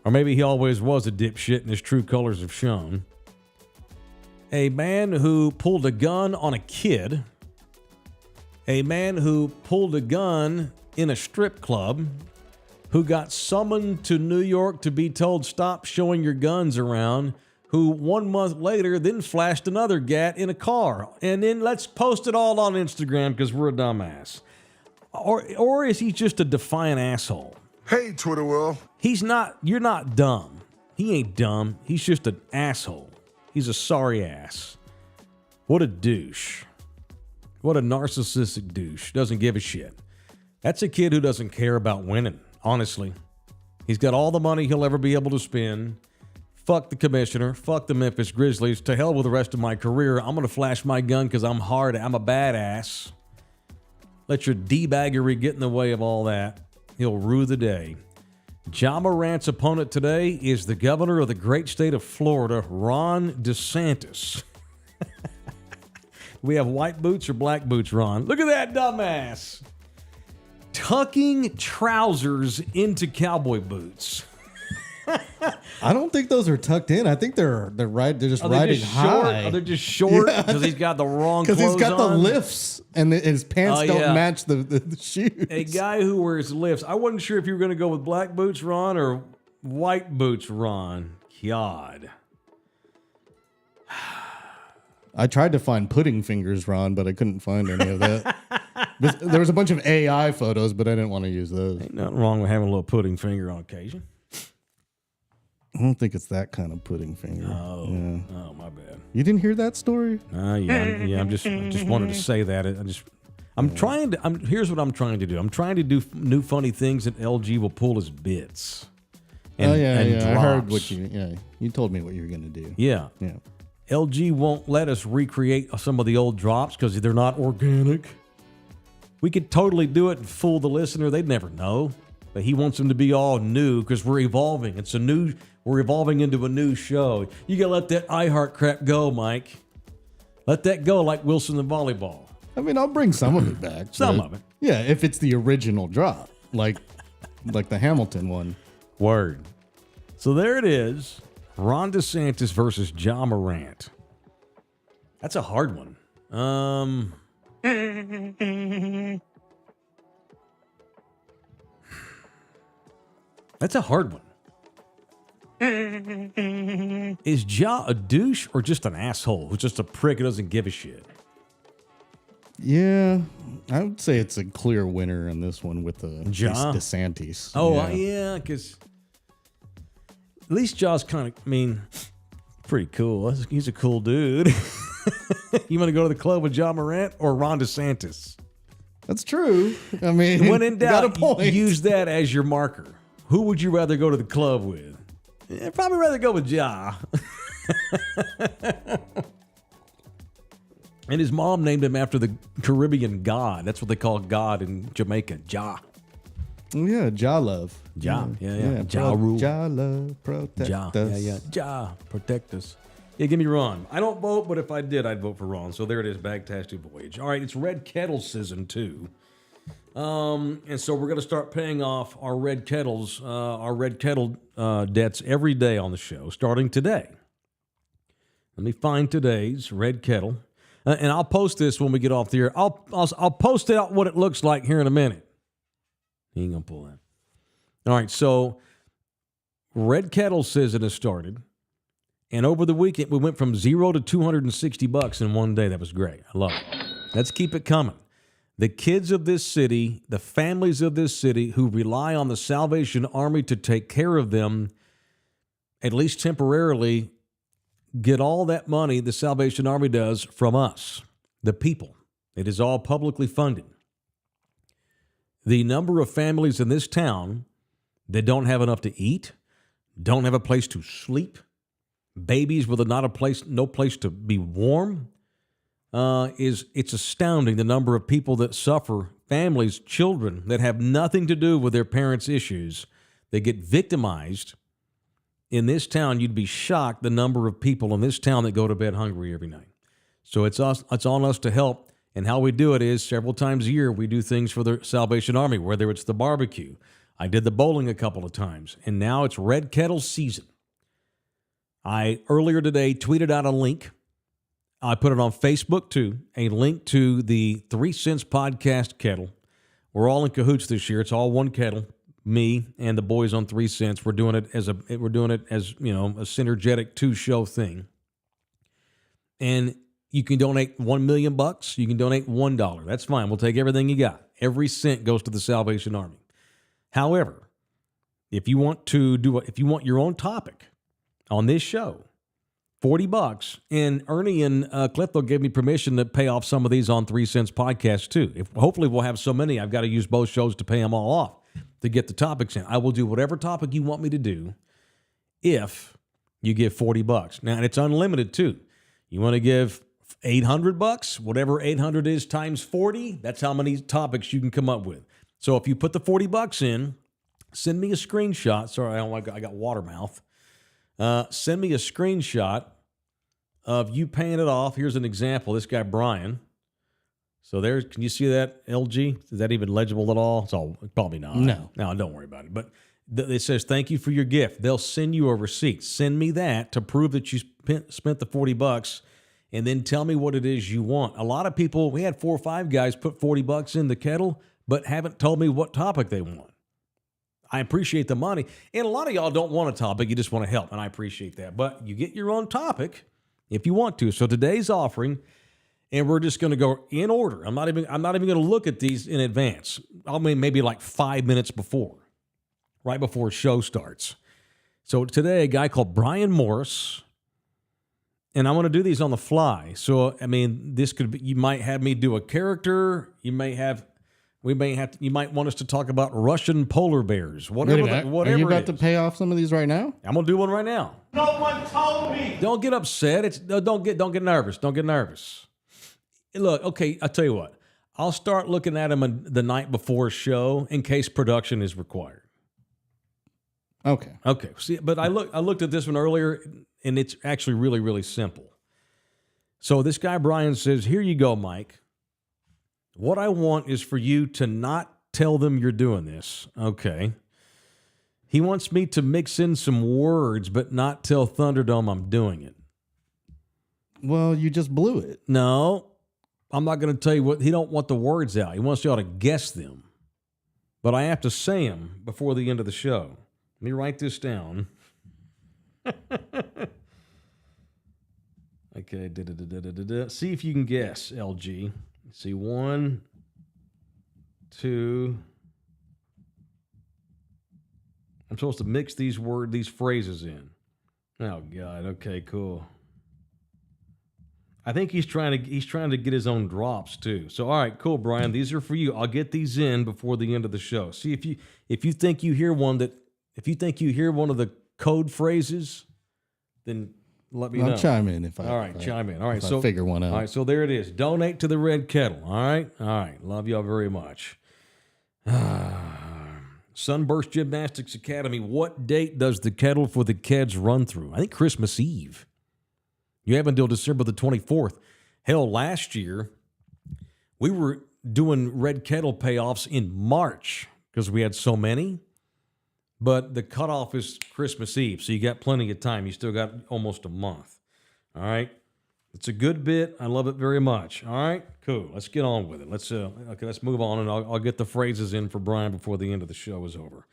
Or maybe he always was a dipshit and his true colors have shown. A man who pulled a gun on a kid. A man who pulled a gun in a strip club, who got summoned to New York to be told stop showing your guns around, who 1 month later then flashed another gat in a car. And then let's post it all on Instagram because we're a dumbass. Or is he just a defiant asshole? Hey, Twitter world. You're not dumb. He ain't dumb. He's just an asshole. He's a sorry ass. What a douche. What a narcissistic douche. Doesn't give a shit. That's a kid who doesn't care about winning, honestly. He's got all the money he'll ever be able to spend. Fuck the commissioner. Fuck the Memphis Grizzlies. To hell with the rest of my career. I'm going to flash my gun because I'm hard. I'm a badass. Let your D-baggery get in the way of all that. He'll rue the day. Ja Morant's opponent today is the governor of the great state of Florida, Ron DeSantis. We have white boots or black boots, Ron? Look at that dumbass. Tucking trousers into cowboy boots. I don't think those are tucked in. I think they're just riding high. Are they just short because he's got the wrong clothes on? Because he's got the lifts and his pants don't match the shoes. A guy who wears lifts. I wasn't sure if you were going to go with black boots, Ron, or white boots, Ron. God. I tried to find pudding fingers, Ron, but I couldn't find any of that. There was a bunch of AI photos, but I didn't want to use those. Ain't nothing wrong with having a little pudding finger on occasion. I don't think it's that kind of pudding finger. Oh, yeah. Oh, my bad. You didn't hear that story? Yeah. I just wanted to say that. Here's what I'm trying to do. I'm trying to do new funny things that LG will pull as bits. And, I heard what you told me what you were going to do. Yeah. LG won't let us recreate some of the old drops because they're not organic. We could totally do it and fool the listener. They'd never know. But he wants them to be all new because we're evolving. We're evolving into a new show. You got to let that iHeart crap go, Mike. Let that go like Wilson the volleyball. I mean, I'll bring some of it back. Some of it. Yeah, if it's the original drop, like the Hamilton one. Word. So there it is. Ron DeSantis versus Ja Morant. That's a hard one. That's a hard one. Is Ja a douche or just an asshole who's just a prick who doesn't give a shit? Yeah, I would say it's a clear winner on this one with Ja? DeSantis. Oh, yeah, because at least Ja's kind of, pretty cool. He's a cool dude. You want to go to the club with Ja Morant or Ron DeSantis? That's true. I mean, when in doubt, got a point. Use that as your marker. Who would you rather go to the club with? I'd probably rather go with Ja. And his mom named him after the Caribbean god. That's what they call God in Jamaica, Ja. Yeah, Ja love. Ja, yeah. Ja rule. Ja love, protect us. Yeah. Ja, protect us. Yeah, give me Ron. I don't vote, but if I did, I'd vote for Ron. So there it is, Bagtastic Voyage. All right, it's Red Kettle season 2. And so we're going to start paying off our Red Kettle debts every day on the show, starting today. Let me find today's Red Kettle. And I'll post this when we get off the air. I'll post out what it looks like here in a minute. He ain't going to pull that. All right, so Red Kettle season has started. And over the weekend, we went from $0 to $260 in one day. That was great. I love it. Let's keep it coming. The kids of this city, the families of this city who rely on the Salvation Army to take care of them, at least temporarily, get all that money the Salvation Army does from us, the people. It is all publicly funded. The number of families in this town that don't have enough to eat, don't have a place to sleep, babies with no place to be warm, it's astounding the number of people that suffer, families, children that have nothing to do with their parents' issues. They get victimized. In this town, you'd be shocked the number of people in this town that go to bed hungry every night. So it's on us to help. And how we do it is several times a year, we do things for the Salvation Army, whether it's the barbecue. I did the bowling a couple of times. And now it's Red Kettle season. I earlier today tweeted out a link. I put it on Facebook too, a link to the 3 Cents Podcast Kettle. We're all in cahoots this year. It's all one kettle. Me and the boys on 3 Cents. We're doing it as a synergetic 2-show thing. And you can donate $1 million. You can donate $1. That's fine. We'll take everything you got. Every cent goes to the Salvation Army. However, if you want your own topic on this show, $40, and Ernie and Clifton gave me permission to pay off some of these on 3 Cents Podcast too. Hopefully we'll have so many, I've got to use both shows to pay them all off to get the topics in. I will do whatever topic you want me to do if you give $40. Now, and it's unlimited too. You want to give $800, whatever 800 is times 40, that's how many topics you can come up with. So if you put the $40 in, send me a screenshot. Sorry, I got water mouth. Send me a screenshot of you paying it off. Here's an example. This guy, Brian. So can you see that, LG? Is that even legible at all? It's all probably not. No, don't worry about it. But It says, thank you for your gift. They'll send you a receipt. Send me that to prove that you spent the $40, and then tell me what it is you want. A lot of people, we had 4 or 5 guys put $40 in the kettle, but haven't told me what topic they want. I appreciate the money. And a lot of y'all don't want a topic. You just want to help, and I appreciate that. But you get your own topic if you want to. So today's offering, and we're just going to go in order. I'm not even going to look at these in advance. I mean, maybe like 5 minutes before, right before show starts. So today, a guy called Brian Morris, and I'm going to do these on the fly. So, I mean, this could be, you might have me do a character. You might want us to talk about Russian polar bears. Whatever. Are you about to pay off some of these right now? I'm gonna do one right now. No one told me. Don't get upset. Don't get nervous. Don't get nervous. Look, okay, I'll tell you what. I'll start looking at them the night before show in case production is required. Okay. See, but I looked at this one earlier, and it's actually really, really simple. So this guy Brian says, "Here you go, Mike. What I want is for you to not tell them you're doing this." Okay. He wants me to mix in some words, but not tell Thunderdome I'm doing it. Well, you just blew it. No, I'm not going to tell you what. He don't want the words out. He wants y'all to guess them. But I have to say them before the end of the show. Let me write this down. Okay. See if you can guess, LG. See, 1, 2. I'm supposed to mix these phrases in. Oh God. Okay, cool. I think he's trying to get his own drops too. So all right, cool, Brian. These are for you. I'll get these in before the end of the show. See if you think you hear one of the code phrases, then let me know. I'll chime in if I. All right, chime in. All right, so figure one out. All right, so there it is. Donate to the Red Kettle. All right. Love y'all very much. Sunburst Gymnastics Academy. What date does the Kettle for the Kids run through? I think Christmas Eve. You have until December the 24th. Hell, last year we were doing Red Kettle payoffs in March because we had so many. But the cutoff is Christmas Eve, so you got plenty of time. You still got almost a month. All right? It's a good bit. I love it very much. All right? Cool. Let's get on with it. Let's move on, and I'll get the phrases in for Brian before the end of the show is over.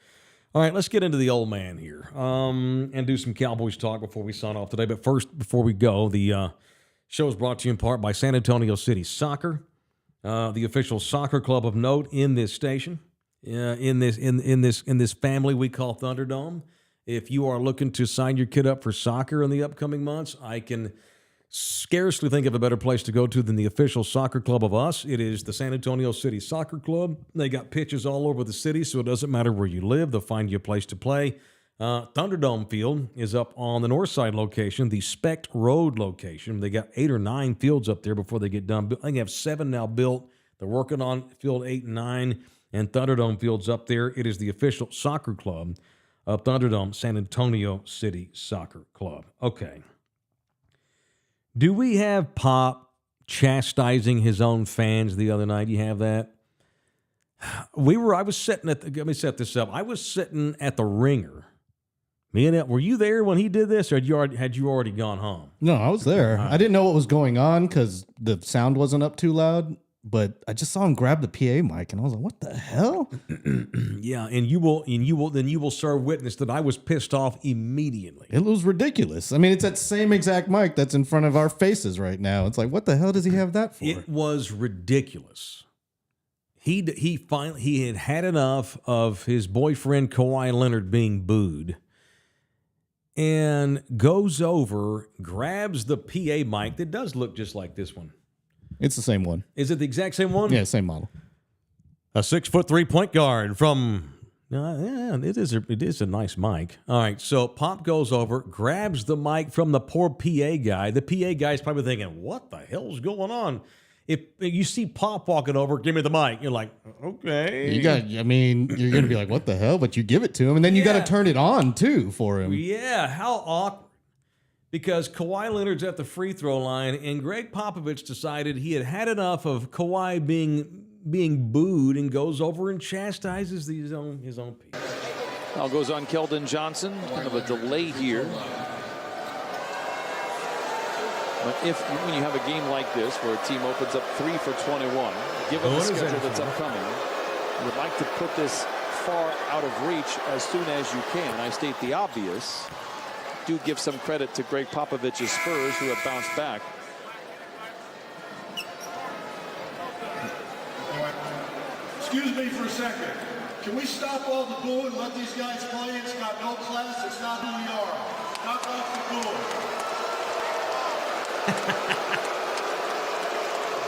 All right, let's get into the old man here and do some Cowboys talk before we sign off today. But first, before we go, the show is brought to you in part by San Antonio City Soccer, the official soccer club of note in this station. In this family we call Thunderdome. If you are looking to sign your kid up for soccer in the upcoming months, I can scarcely think of a better place to go to than the official soccer club of us. It is the San Antonio City Soccer Club. They got pitches all over the city, so it doesn't matter where you live. They'll find you a place to play. Thunderdome Field is up on the north side location, the Specht Road location. They got 8 or 9 fields up there before they get done. I think they have 7 now built. They're working on field 8 and 9. And Thunderdome Field's up there. It is the official soccer club of Thunderdome, San Antonio City Soccer Club. Okay. Do we have Pop chastising his own fans the other night? You have that? I was sitting let me set this up. I was sitting at the Ringer. Were you there when he did this, or had you already gone home? No, I was there. I didn't know what was going on because the sound wasn't up too loud. But I just saw him grab the PA mic, and I was like, "What the hell?" Yeah, and you will serve witness that I was pissed off immediately. It was ridiculous. I mean, it's that same exact mic that's in front of our faces right now. It's like, what the hell does he have that for? It was ridiculous. He had enough of his boyfriend Kawhi Leonard being booed, and goes over, grabs the PA mic that does look just like this one. It's the same one. Is it the exact same one? Yeah, same model. A 6'3" point guard from. It is a nice mic. All right, so Pop goes over, grabs the mic from the poor PA guy. The PA guy's probably thinking, "What the hell's going on?" If you see Pop walking over, give me the mic. You're like, okay. You're gonna be like, "What the hell?" But you give it to him, and then you got to turn it on too for him. Yeah, how awkward. Because Kawhi Leonard's at the free throw line, and Greg Popovich decided he had enough of Kawhi being booed, and goes over and chastises his own people. Now goes on Keldon Johnson. Kind of a delay here. But when you have a game like this where a team opens up 3 for 21, given the schedule that's upcoming, you would like to put this far out of reach as soon as you can. I state the obvious. Do give some credit to Greg Popovich's Spurs, who have bounced back. Excuse me for a second. Can we stop all the booing, let these guys play? It's got no class. It's not who we are. Knock off the booing.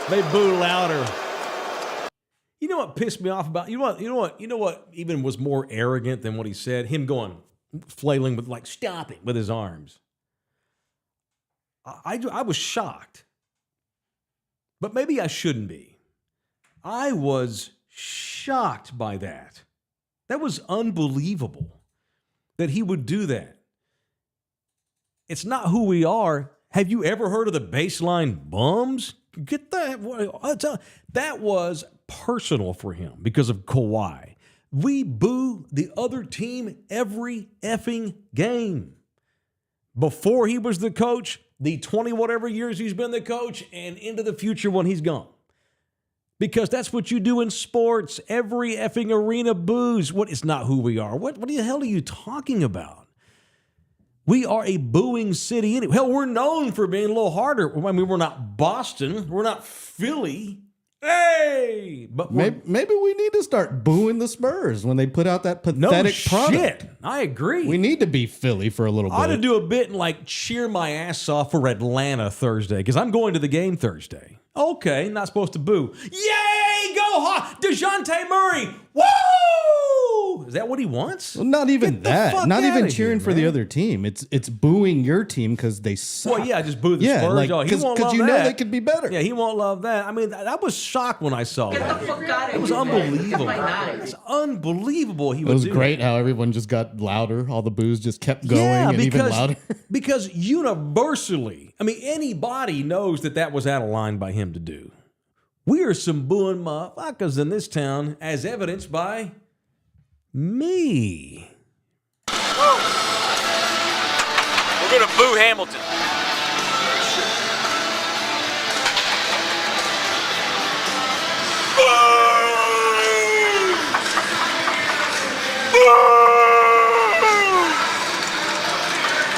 They boo louder. You know what pissed me off about? You know what even was more arrogant than what he said? Him going flailing with stop it with his arms. I was shocked. But maybe I shouldn't be. I was shocked by that. That was unbelievable that he would do that. It's not who we are. Have you ever heard of the baseline bums? Get that. That was personal for him because of Kawhi. We boo the other team every effing game. Before he was the coach, the 20-whatever years he's been the coach, and into the future when he's gone. Because that's what you do in sports. Every effing arena boos. It's not who we are. What the hell are you talking about? We are a booing city. Hell, we're known for being a little harder. I mean, we're not Boston. We're not Philly. Hey! But maybe we need to start booing the Spurs when they put out that pathetic product. Shit. I agree. We need to be Philly for a little bit. I ought to do a bit and cheer my ass off for Atlanta Thursday because I'm going to the game Thursday. Okay, not supposed to boo. Yay! Go hot! DeJounte Murray! Woo! Is that what he wants? Well, not even that. Not even cheering for the other team. It's booing your team because they suck. Well, yeah, just boo the Spurs. Because you know they could be better. Yeah, he won't love that. I mean, I was shocked when I saw that. Get the fuck out of here. It was unbelievable. It's unbelievable. It was great how everyone just got louder. All the boos just kept going and even louder. Because universally, I mean, anybody knows that was out of line by him to do. We are some booing motherfuckers in this town, as evidenced by me. We're going to boo Hamilton.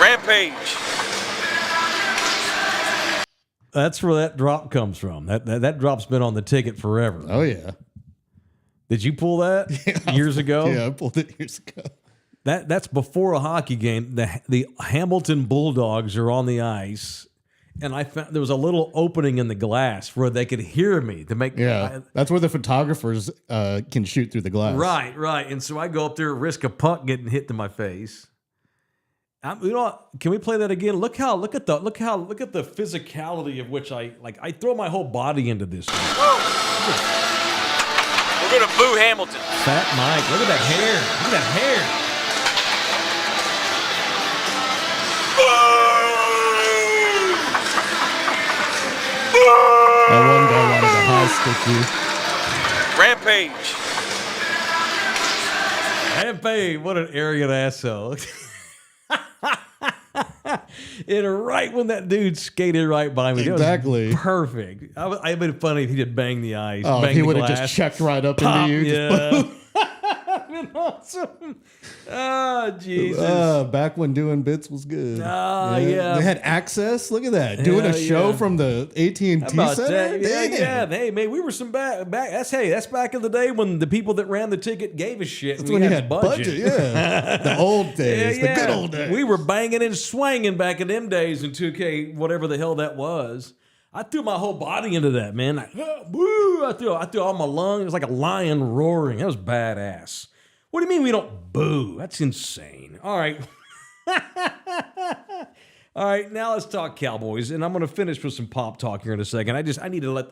Rampage. That's where that drop comes from. That drop's been on the ticket forever. Oh, yeah. Did you pull that years ago? Yeah, I pulled it years ago. That's before a hockey game. The Hamilton Bulldogs are on the ice, and I found there was a little opening in the glass where they could hear me to make. Yeah, that's where the photographers can shoot through the glass. Right. And so I go up there, risk a puck getting hit to my face. Can we play that again? Look at the physicality of which I throw my whole body into this. We're gonna boo Hamilton. Fat Mike, look at that hair. Look at that hair. That one guy wanted to high stick you. Rampage, what an arrogant asshole. And right when that dude skated right by me, exactly, it was perfect. I'd been funny if he did bang the ice. Oh, bang if he would have just checked right up Pop, into you. Yeah. Been awesome. Oh, Jesus. Back when doing bits was good. Yeah. They had access. Look at that. Doing a show from the AT&T Center. Yeah. Hey, man, we were some back. That's back in the day when the people that ran the ticket gave a shit. That's when you had budget. Yeah. The old days. The good old days. We were banging and swanging back in them days in 2K, whatever the hell that was. I threw my whole body into that, man. I threw all my lungs. It was like a lion roaring. That was badass. What do you mean we don't boo? That's insane. All right. All right, now let's talk Cowboys. And I'm going to finish with some pop talk here in a second.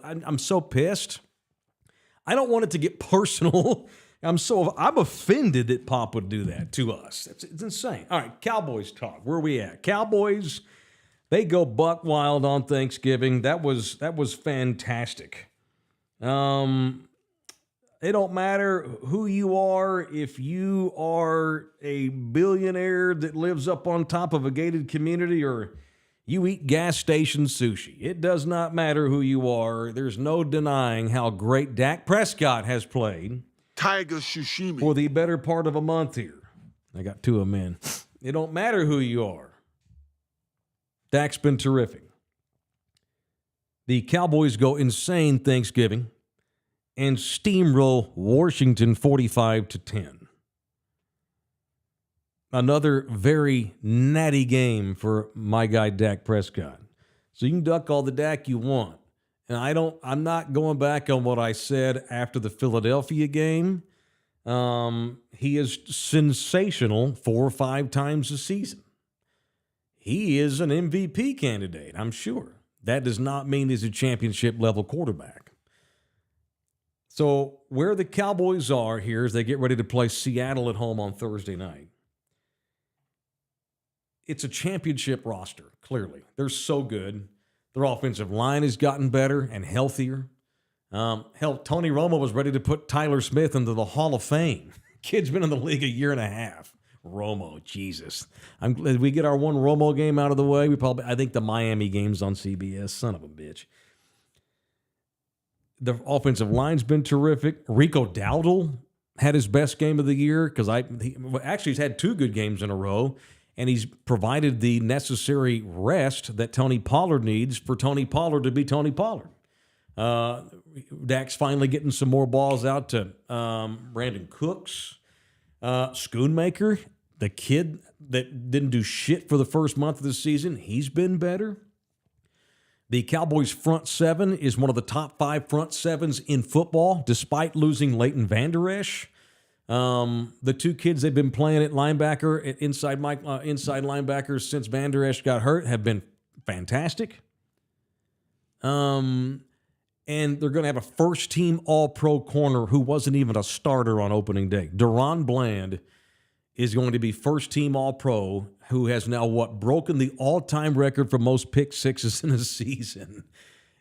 I'm so pissed. I don't want it to get personal. I'm offended that Pop would do that to us. It's insane. All right, Cowboys talk. Where are we at? Cowboys, they go buck wild on Thanksgiving. That was fantastic. It don't matter who you are, if you are a billionaire that lives up on top of a gated community or you eat gas station sushi. It does not matter who you are. There's no denying how great Dak Prescott has played. Tiger Sashimi. For the better part of a month here. I got two of them in. It don't matter who you are. Dak's been terrific. The Cowboys go insane Thanksgiving and steamroll Washington 45-10. Another very natty game for my guy Dak Prescott. So you can duck all the Dak you want. And I'm not going back on what I said after the Philadelphia game. He is sensational 4 or 5 times a season. He is an MVP candidate, I'm sure. That does not mean he's a championship level quarterback. So where the Cowboys are here as they get ready to play Seattle at home on Thursday night, it's a championship roster, clearly. They're so good. Their offensive line has gotten better and healthier. Hell, Tony Romo was ready to put Tyler Smith into the Hall of Fame. Kid's been in the league a year and a half. Romo, Jesus. I'm glad we get our one Romo game out of the way. I think the Miami game's on CBS. Son of a bitch. The offensive line's been terrific. Rico Dowdle had his best game of the year because he's had 2 good games in a row, and he's provided the necessary rest that Tony Pollard needs for Tony Pollard to be Tony Pollard. Dak's finally getting some more balls out to Brandon Cooks. Schoonmaker, the kid that didn't do shit for the first month of the season, he's been better. The Cowboys' front 7 is one of the top 5 front 7s in football, despite losing Leighton Vander Esch. The 2 kids they've been playing at linebacker, at inside linebackers since Vander Esch got hurt, have been fantastic. And they're going to have a first-team All-Pro corner who wasn't even a starter on opening day. Deron Bland is going to be first-team All-Pro, who has now, broken the all-time record for most pick sixes in a season.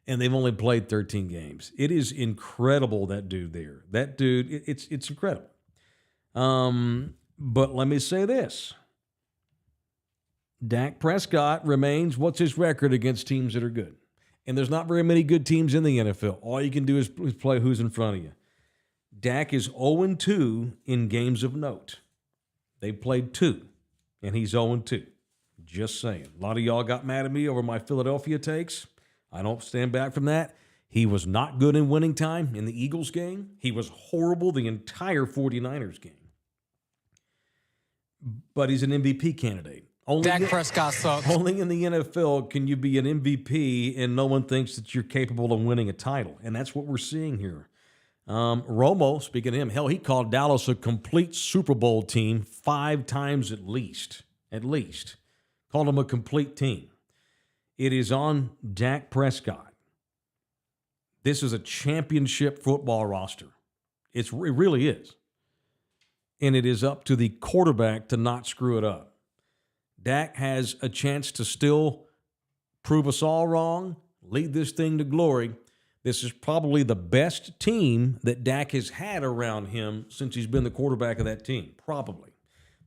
And they've only played 13 games. It is incredible, that dude there. That dude, it's incredible. But let me say this. Dak Prescott remains, what's his record against teams that are good? And there's not very many good teams in the NFL. All you can do is play who's in front of you. Dak is 0-2 in games of note. They've played 2, and he's 0-2. Just saying. A lot of y'all got mad at me over my Philadelphia takes. I don't stand back from that. He was not good in winning time in the Eagles game. He was horrible the entire 49ers game. But he's an MVP candidate. Dak Prescott sucks. Only in the NFL can you be an MVP and no one thinks that you're capable of winning a title. And that's what we're seeing here. Romo, speaking of him, hell, he called Dallas a complete Super Bowl team 5 times at least. At least. Called them a complete team. It is on Dak Prescott. This is a championship football roster. It really is. And it is up to the quarterback to not screw it up. Dak has a chance to still prove us all wrong, lead this thing to glory. This is probably the best team that Dak has had around him since he's been the quarterback of that team. Probably.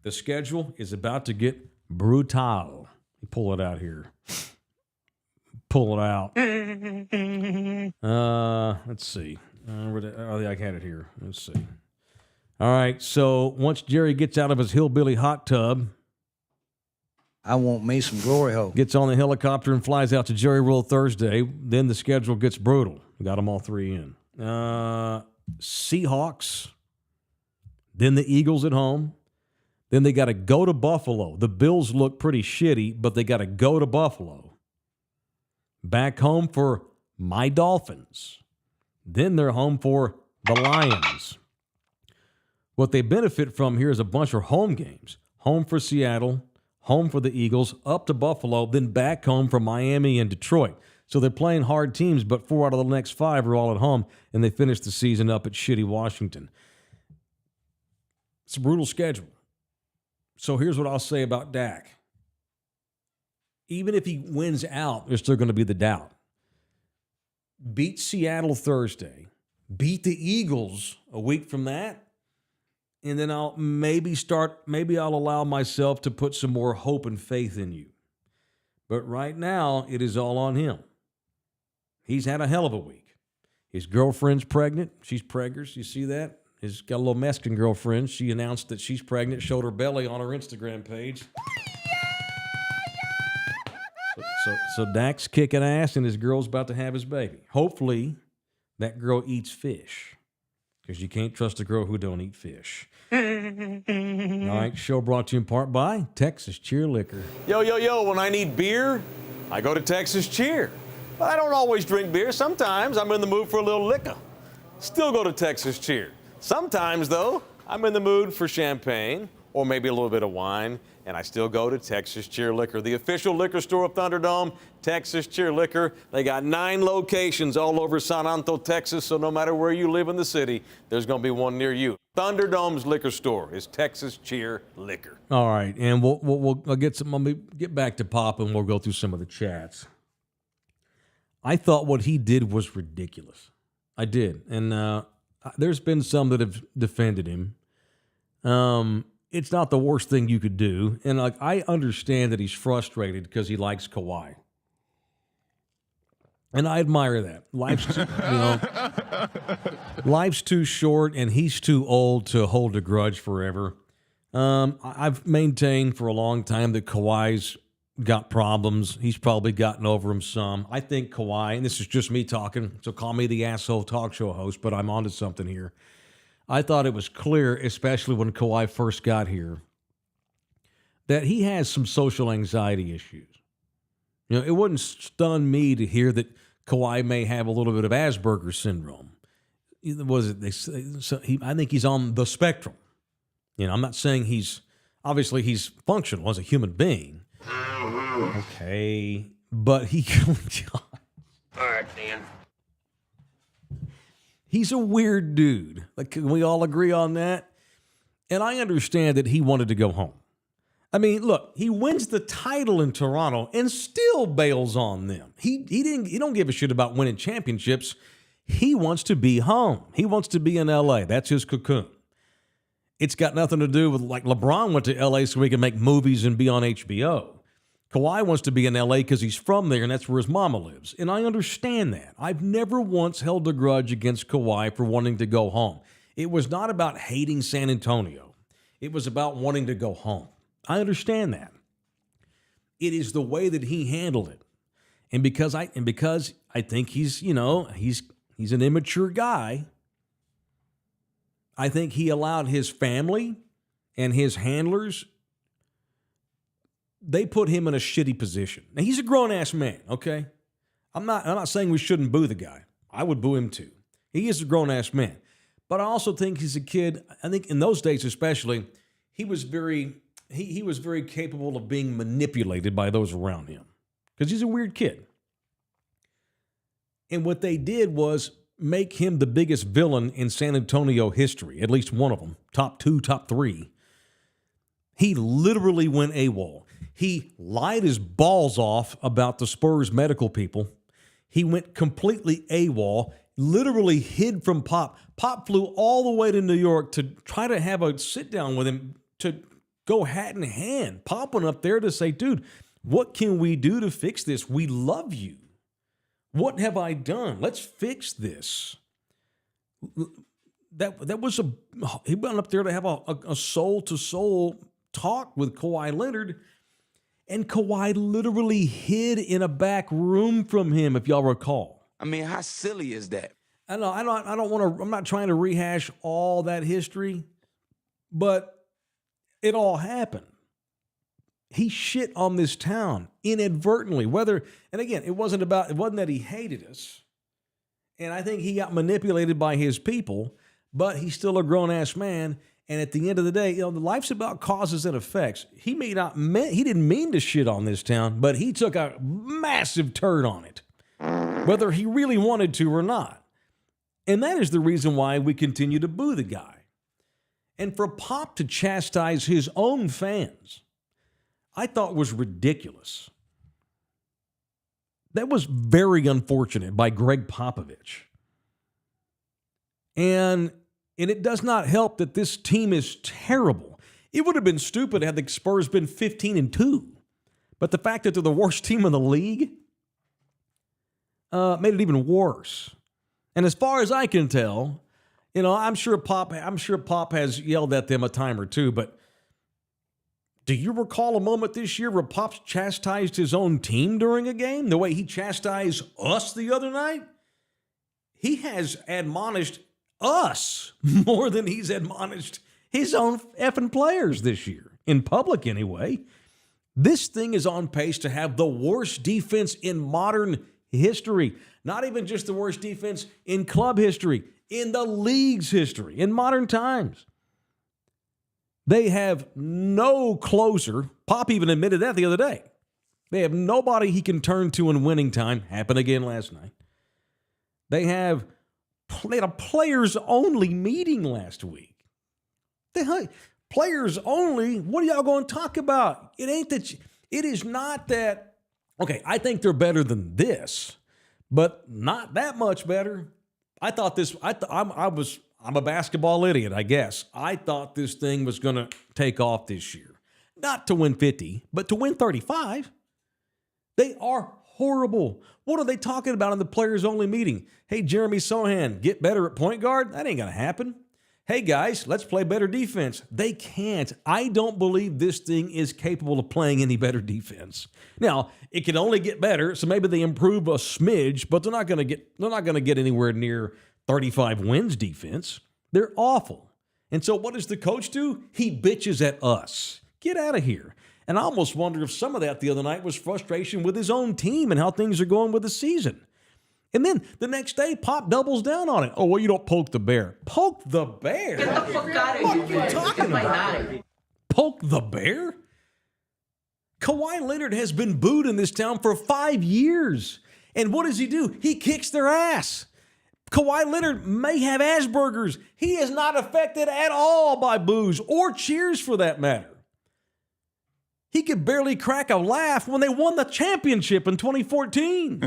The schedule is about to get brutal. Pull it out here. Pull it out. Let's see. I had it here. Let's see. All right, so once Jerry gets out of his hillbilly hot tub, I want me some glory hole. Gets on the helicopter and flies out to Jerry World Thursday. Then the schedule gets brutal. Got them all 3 in. Seahawks. Then the Eagles at home. Then they got to go to Buffalo. The Bills look pretty shitty, but they got to go to Buffalo. Back home for my Dolphins. Then they're home for the Lions. What they benefit from here is a bunch of home games. Home for Seattle. Home for the Eagles, up to Buffalo, then back home for Miami and Detroit. So they're playing hard teams, but 4 out of the next 5 are all at home, and they finish the season up at shitty Washington. It's a brutal schedule. So here's what I'll say about Dak. Even if he wins out, there's still going to be the doubt. Beat Seattle Thursday, beat the Eagles a week from that, and then I'll allow myself to put some more hope and faith in you. But right now, it is all on him. He's had a hell of a week. His girlfriend's pregnant. She's preggers. You see that? He's got a little Mexican girlfriend. She announced that she's pregnant, showed her belly on her Instagram page. So Dak's kicking ass, and his girl's about to have his baby. Hopefully, that girl eats fish, because you can't trust a girl who don't eat fish. All right, show brought to you in part by Texas Cheer Liquor. Yo, when I need beer, I go to Texas Cheer. But I don't always drink beer. Sometimes I'm in the mood for a little liquor. Still go to Texas Cheer. Sometimes, though, I'm in the mood for champagne or maybe a little bit of wine, and I still go to Texas Cheer Liquor, the official liquor store of Thunderdome. Texas Cheer Liquor. They got 9 locations all over San Antonio, Texas, so no matter where you live in the city, there's going to be one near you. Thunderdome's liquor store is Texas Cheer Liquor. All right, and we'll get back to Pop, and we'll go through some of the chats. I thought what he did was ridiculous. I did, and there's been some that have defended him. It's not the worst thing you could do, and I understand that he's frustrated because he likes Kawhi, and I admire that. Life's too short, and he's too old to hold a grudge forever. I've maintained for a long time that Kawhi's got problems. He's probably gotten over them some. I think Kawhi, and this is just me talking, so call me the asshole talk show host, but I'm onto something here. I thought it was clear, especially when Kawhi first got here, that he has some social anxiety issues. It wouldn't stun me to hear that Kawhi may have a little bit of Asperger's syndrome. I think he's on the spectrum. I'm not saying he's functional as a human being. Okay, but all right, Dan. He's a weird dude. Can we all agree on that? And I understand that he wanted to go home. I mean, look, he wins the title in Toronto and still bails on them. He don't give a shit about winning championships. He wants to be home. He wants to be in LA. That's his cocoon. It's got nothing to do with LeBron went to LA so he can make movies and be on HBO. Kawhi wants to be in L.A. because he's from there, and that's where his mama lives. And I understand that. I've never once held a grudge against Kawhi for wanting to go home. It was not about hating San Antonio. It was about wanting to go home. I understand that. It is the way that he handled it. And because I think he's an immature guy, I think he allowed his family and his handlers, they put him in a shitty position. Now, he's a grown-ass man, okay? I'm not saying we shouldn't boo the guy. I would boo him too. He is a grown-ass man. But I also think he's a kid. I think in those days especially, he was very capable of being manipulated by those around him because he's a weird kid. And what they did was make him the biggest villain in San Antonio history, at least one of them, top 2, top 3. He literally went AWOL. He lied his balls off about the Spurs medical people. He went completely AWOL, literally hid from Pop. Pop flew all the way to New York to try to have a sit down with him to go hat in hand. Pop went up there to say, dude, what can we do to fix this? We love you. What have I done? Let's fix this. He went up there to have a soul-to-soul talk with Kawhi Leonard, and Kawhi literally hid in a back room from him, if y'all recall. I mean, how silly is that? I'm not trying to rehash all that history, but it all happened. He shit on this town inadvertently. And again, it wasn't that he hated us. And I think he got manipulated by his people, but he's still a grown-ass man. And at the end of the day, life's about causes and effects. He didn't mean to shit on this town, but he took a massive turd on it, whether he really wanted to or not. And that is the reason why we continue to boo the guy. And for Pop to chastise his own fans, I thought was ridiculous. That was very unfortunate by Greg Popovich. And it does not help that this team is terrible. It would have been stupid had the Spurs been 15-2. But the fact that they're the worst team in the league made it even worse. And as far as I can tell, I'm sure Pop has yelled at them a time or two, but do you recall a moment this year where Pop's chastised his own team during a game the way he chastised us the other night? He has admonished us more than he's admonished his own effing players this year, in public anyway. This thing is on pace to have the worst defense in modern history. Not even just the worst defense in club history, in the league's history, in modern times. They have no closer. Pop even admitted that the other day. They have nobody he can turn to in winning time. Happened again last night. They had a players-only meeting last week. Players only? What are y'all going to talk about? It is not that. Okay, I think they're better than this, but not that much better. I thought this. I'm a basketball idiot, I guess. I thought this thing was going to take off this year, not to win 50, but to win 35. They are horrible. What are they talking about in the players-only meeting? Hey, Jeremy Sohan, get better at point guard? That ain't going to happen. Hey, guys, let's play better defense. They can't. I don't believe this thing is capable of playing any better defense. Now, it can only get better, so maybe they improve a smidge, but they're not going to get anywhere near 35 wins defense. They're awful. And so what does the coach do? He bitches at us. Get out of here. And I almost wonder if some of that the other night was frustration with his own team and how things are going with the season. And then the next day, Pop doubles down on it. Oh, well, you don't poke the bear. Poke the bear? Get the fuck out of here. What are you talking about? Poke the bear? Kawhi Leonard has been booed in this town for 5 years. And what does he do? He kicks their ass. Kawhi Leonard may have Asperger's. He is not affected at all by boos or cheers for that matter. He could barely crack a laugh when they won the championship in 2014.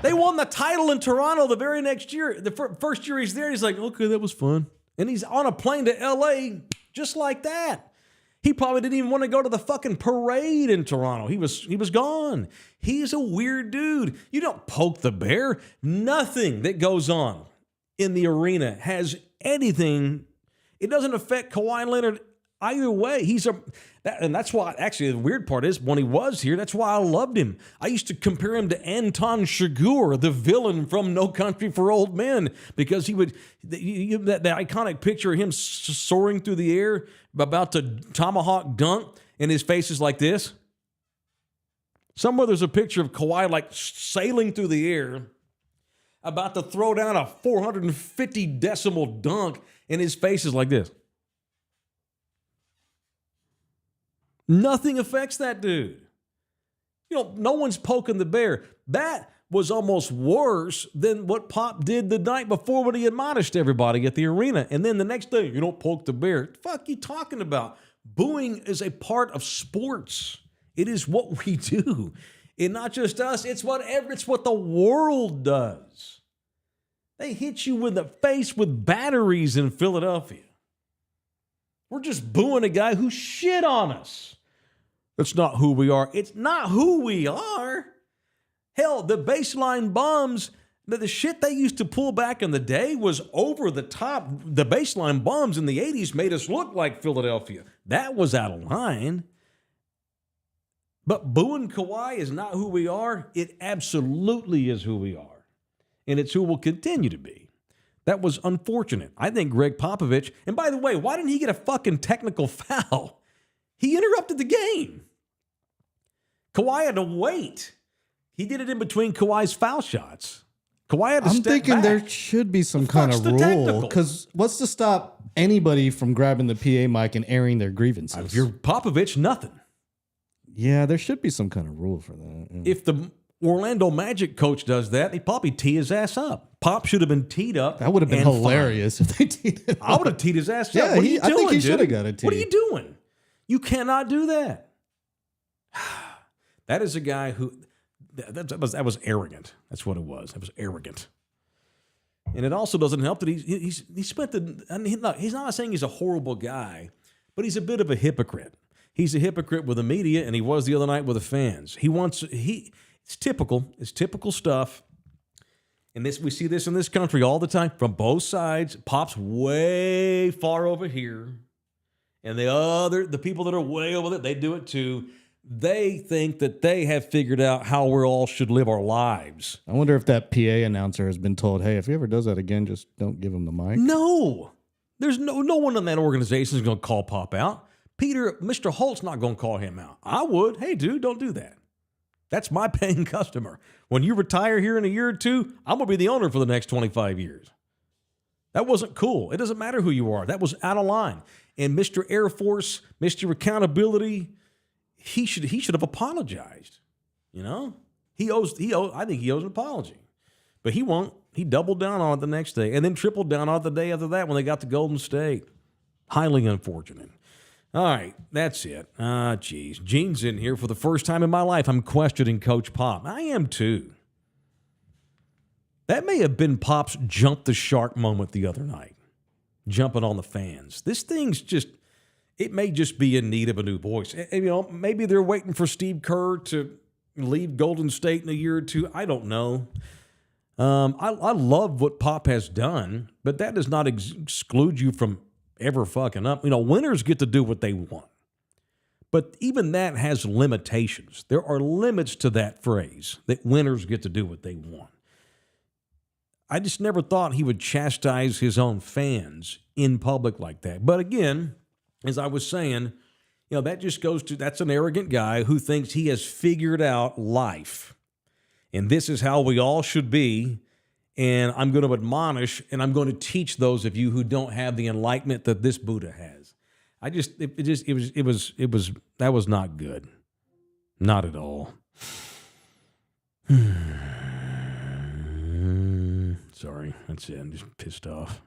They won the title in Toronto the very next year. The first year he's there, he's like, okay, that was fun. And he's on a plane to L.A. just like that. He probably didn't even want to go to the fucking parade in Toronto. He was gone. He's a weird dude. You don't poke the bear. Nothing that goes on in the arena has anything. It doesn't affect Kawhi Leonard either way. And that's why, actually, the weird part is when he was here, that's why I loved him. I used to compare him to Anton Chigurh, the villain from No Country for Old Men, because he would, that iconic picture of him soaring through the air, about to tomahawk dunk, and his face is like this. Somewhere there's a picture of Kawhi like sailing through the air, about to throw down a 450 decimal dunk, and his face is like this. Nothing affects that dude. No one's poking the bear. That was almost worse than what Pop did the night before when he admonished everybody at the arena. And then the next day, you don't poke the bear. What the fuck you talking about? Booing is a part of sports. It is what we do. And not just us, it's what the world does. They hit you in the face with batteries in Philadelphia. We're just booing a guy who shit on us. That's not who we are. It's not who we are. Hell, the baseline bombs, the shit they used to pull back in the day was over the top. The baseline bombs in the 80s made us look like Philadelphia. That was out of line. But booing Kawhi is not who we are. It absolutely is who we are. And it's who we'll continue to be. That was unfortunate. I think Greg Popovich, and by the way, why didn't he get a fucking technical foul? He interrupted the game. Kawhi had to wait. He did it in between Kawhi's foul shots. Kawhi had to step back. I'm thinking there should be some kind of rule, because what's to stop anybody from grabbing the PA mic and airing their grievances? If you're Popovich, nothing. Yeah, there should be some kind of rule for that. Yeah. If the Orlando Magic coach does that, he'd probably tee his ass up. Pop should have been teed up. That would have been hilarious if they teed him up. I would have teed his ass up. Yeah, What are you doing, I think he dude? should have got a tee. What are you doing? You cannot do that. That is a guy who, that was arrogant. That's what it was. That was arrogant. And it also doesn't help that he spent the. I mean, look, he's not saying he's a horrible guy, but he's a bit of a hypocrite. He's a hypocrite with the media, and he was the other night with the fans. It's typical. It's typical stuff. And we see this in this country all the time from both sides. Pop's way far over here, and the people that are way over there, they do it too. They think that they have figured out how we all should live our lives. I wonder if that PA announcer has been told, hey, if he ever does that again, just don't give him the mic. No. There's no one in that organization is going to call Pop out. Mr. Holt's not going to call him out. I would. Hey, dude, don't do that. That's my paying customer. When you retire here in a year or two, I'm going to be the owner for the next 25 years. That wasn't cool. It doesn't matter who you are. That was out of line. And Mr. Air Force, Mr. Accountability, he should have apologized. You know? I think he owes an apology. But he won't. He doubled down on it the next day and then tripled down on it the day after that when they got to Golden State. Highly unfortunate. All right, that's it. Geez. Gene's in here for the first time in my life. I'm questioning Coach Pop. I am too. That may have been Pop's jump the shark moment the other night. Jumping on the fans. This thing's just, it may just be in need of a new voice. And, maybe they're waiting for Steve Kerr to leave Golden State in a year or two. I don't know. I love what Pop has done, but that does not exclude you from ever fucking up. Winners get to do what they want. But even that has limitations. There are limits to that phrase, that winners get to do what they want. I just never thought he would chastise his own fans in public like that. But again, as I was saying, that just goes to, that's an arrogant guy who thinks he has figured out life. And this is how we all should be. And I'm going to admonish and I'm going to teach those of you who don't have the enlightenment that this Buddha has. That was not good. Not at all. Sorry, that's it. I'm just pissed off.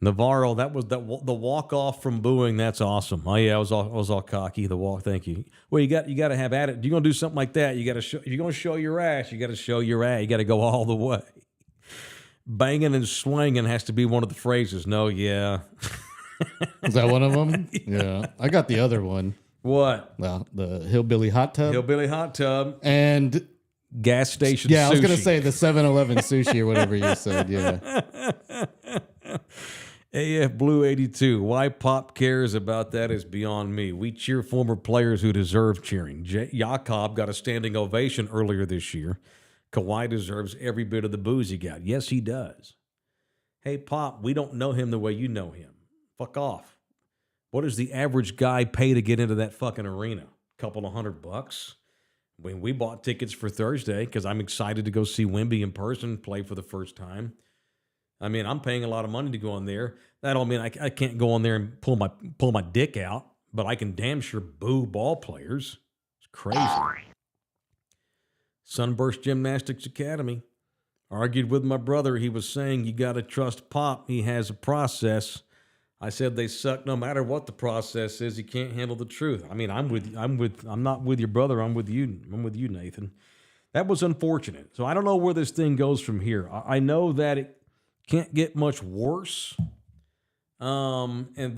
Navarro, that was the walk off from booing. That's awesome. Oh yeah, I was all cocky. The walk, thank you. Well, you got to have at it. You're gonna do something like that. You got to show. If you're gonna show your ass, you got to show your ass. You got to go all the way. Banging and swinging has to be one of the phrases. No, yeah. Is that one of them? Yeah. I got the other one. What? Well, the hillbilly hot tub. Hillbilly hot tub. And gas station sushi. Yeah, I was going to say the 7-Eleven sushi or whatever you said. Yeah. AF Blue 82. Why Pop cares about that is beyond me. We cheer former players who deserve cheering. Jakob got a standing ovation earlier this year. Kawhi deserves every bit of the boos he got. Yes, he does. Hey, Pop, we don't know him the way you know him. Fuck off. What does the average guy pay to get into that fucking arena? Couple of $100? When we bought tickets for Thursday, because I'm excited to go see Wemby in person play for the first time. I mean, I'm paying a lot of money to go on there. That don't mean I can't go on there and pull my dick out, but I can damn sure boo ball players. It's crazy. Sunburst Gymnastics Academy. Argued with my brother. He was saying you got to trust Pop. He has a process. I said they suck no matter what the process is. You can't handle the truth. I mean, I'm not with your brother. I'm with you. I'm with you, Nathan. That was unfortunate. So I don't know where this thing goes from here. I know that it can't get much worse. And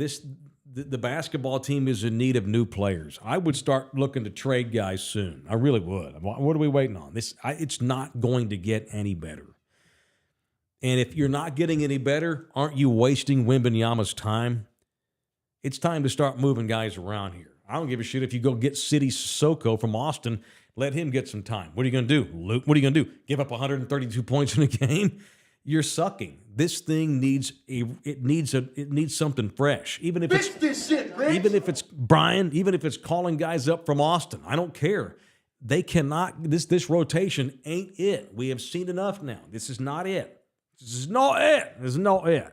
the basketball team is in need of new players. I would start looking to trade guys soon. I really would. What are we waiting on? It's not going to get any better. And if you're not getting any better, aren't you wasting Wembanyama's time? It's time to start moving guys around here. I don't give a shit if you go get City Sissoko from Austin. Let him get some time. What are you going to do, Luke? What are you going to do? Give up 132 points in a game? You're sucking. This thing needs something fresh. Even if it's Brian, even if it's calling guys up from Austin, I don't care. They cannot. This rotation ain't it. We have seen enough now. This is not it. This is not it.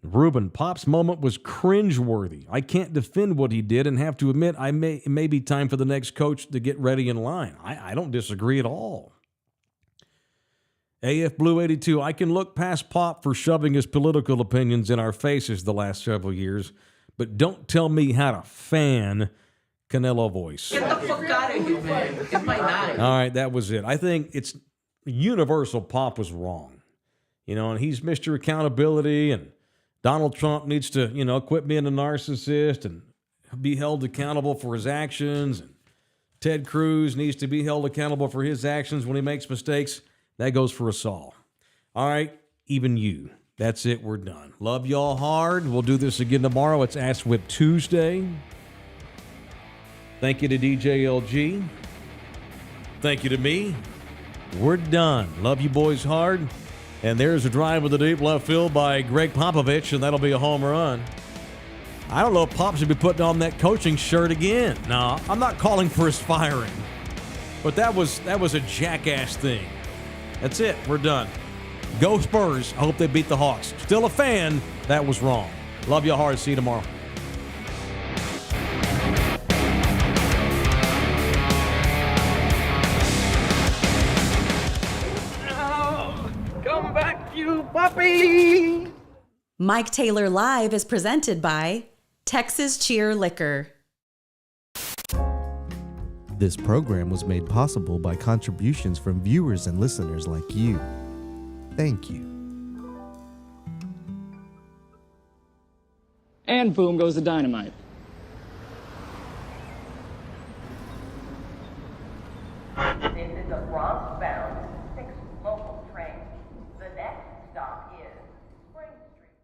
Ruben, Pop's moment was cringeworthy. I can't defend what he did and have to admit it may be time for the next coach to get ready in line. I don't disagree at all. AF Blue 82, I can look past Pop for shoving his political opinions in our faces the last several years, but don't tell me how to fan Canelo voice. Get the fuck out of here, man. Get my knife. All right, that was it. I think it's universal. Pop was wrong. And he's Mr. Accountability, and Donald Trump needs to, quit being a narcissist and be held accountable for his actions, and Ted Cruz needs to be held accountable for his actions when he makes mistakes. That goes for us all. All right, even you. That's it. We're done. Love y'all hard. We'll do this again tomorrow. It's Ask Whip Tuesday. Thank you to DJ LG. Thank you to me. We're done. Love you boys hard. And there's a drive with the deep left field by Greg Popovich, and that'll be a home run. I don't know if Pop should be putting on that coaching shirt again. No, I'm not calling for his firing. But that was a jackass thing. That's it. We're done. Go Spurs. I hope they beat the Hawks. Still a fan. That was wrong. Love you hard. See you tomorrow. Come back, you puppy! Mike Taylor Live is presented by Texas Cheer Liquor. This program was made possible by contributions from viewers and listeners like you. Thank you. And boom goes the dynamite. This is a Bronx bound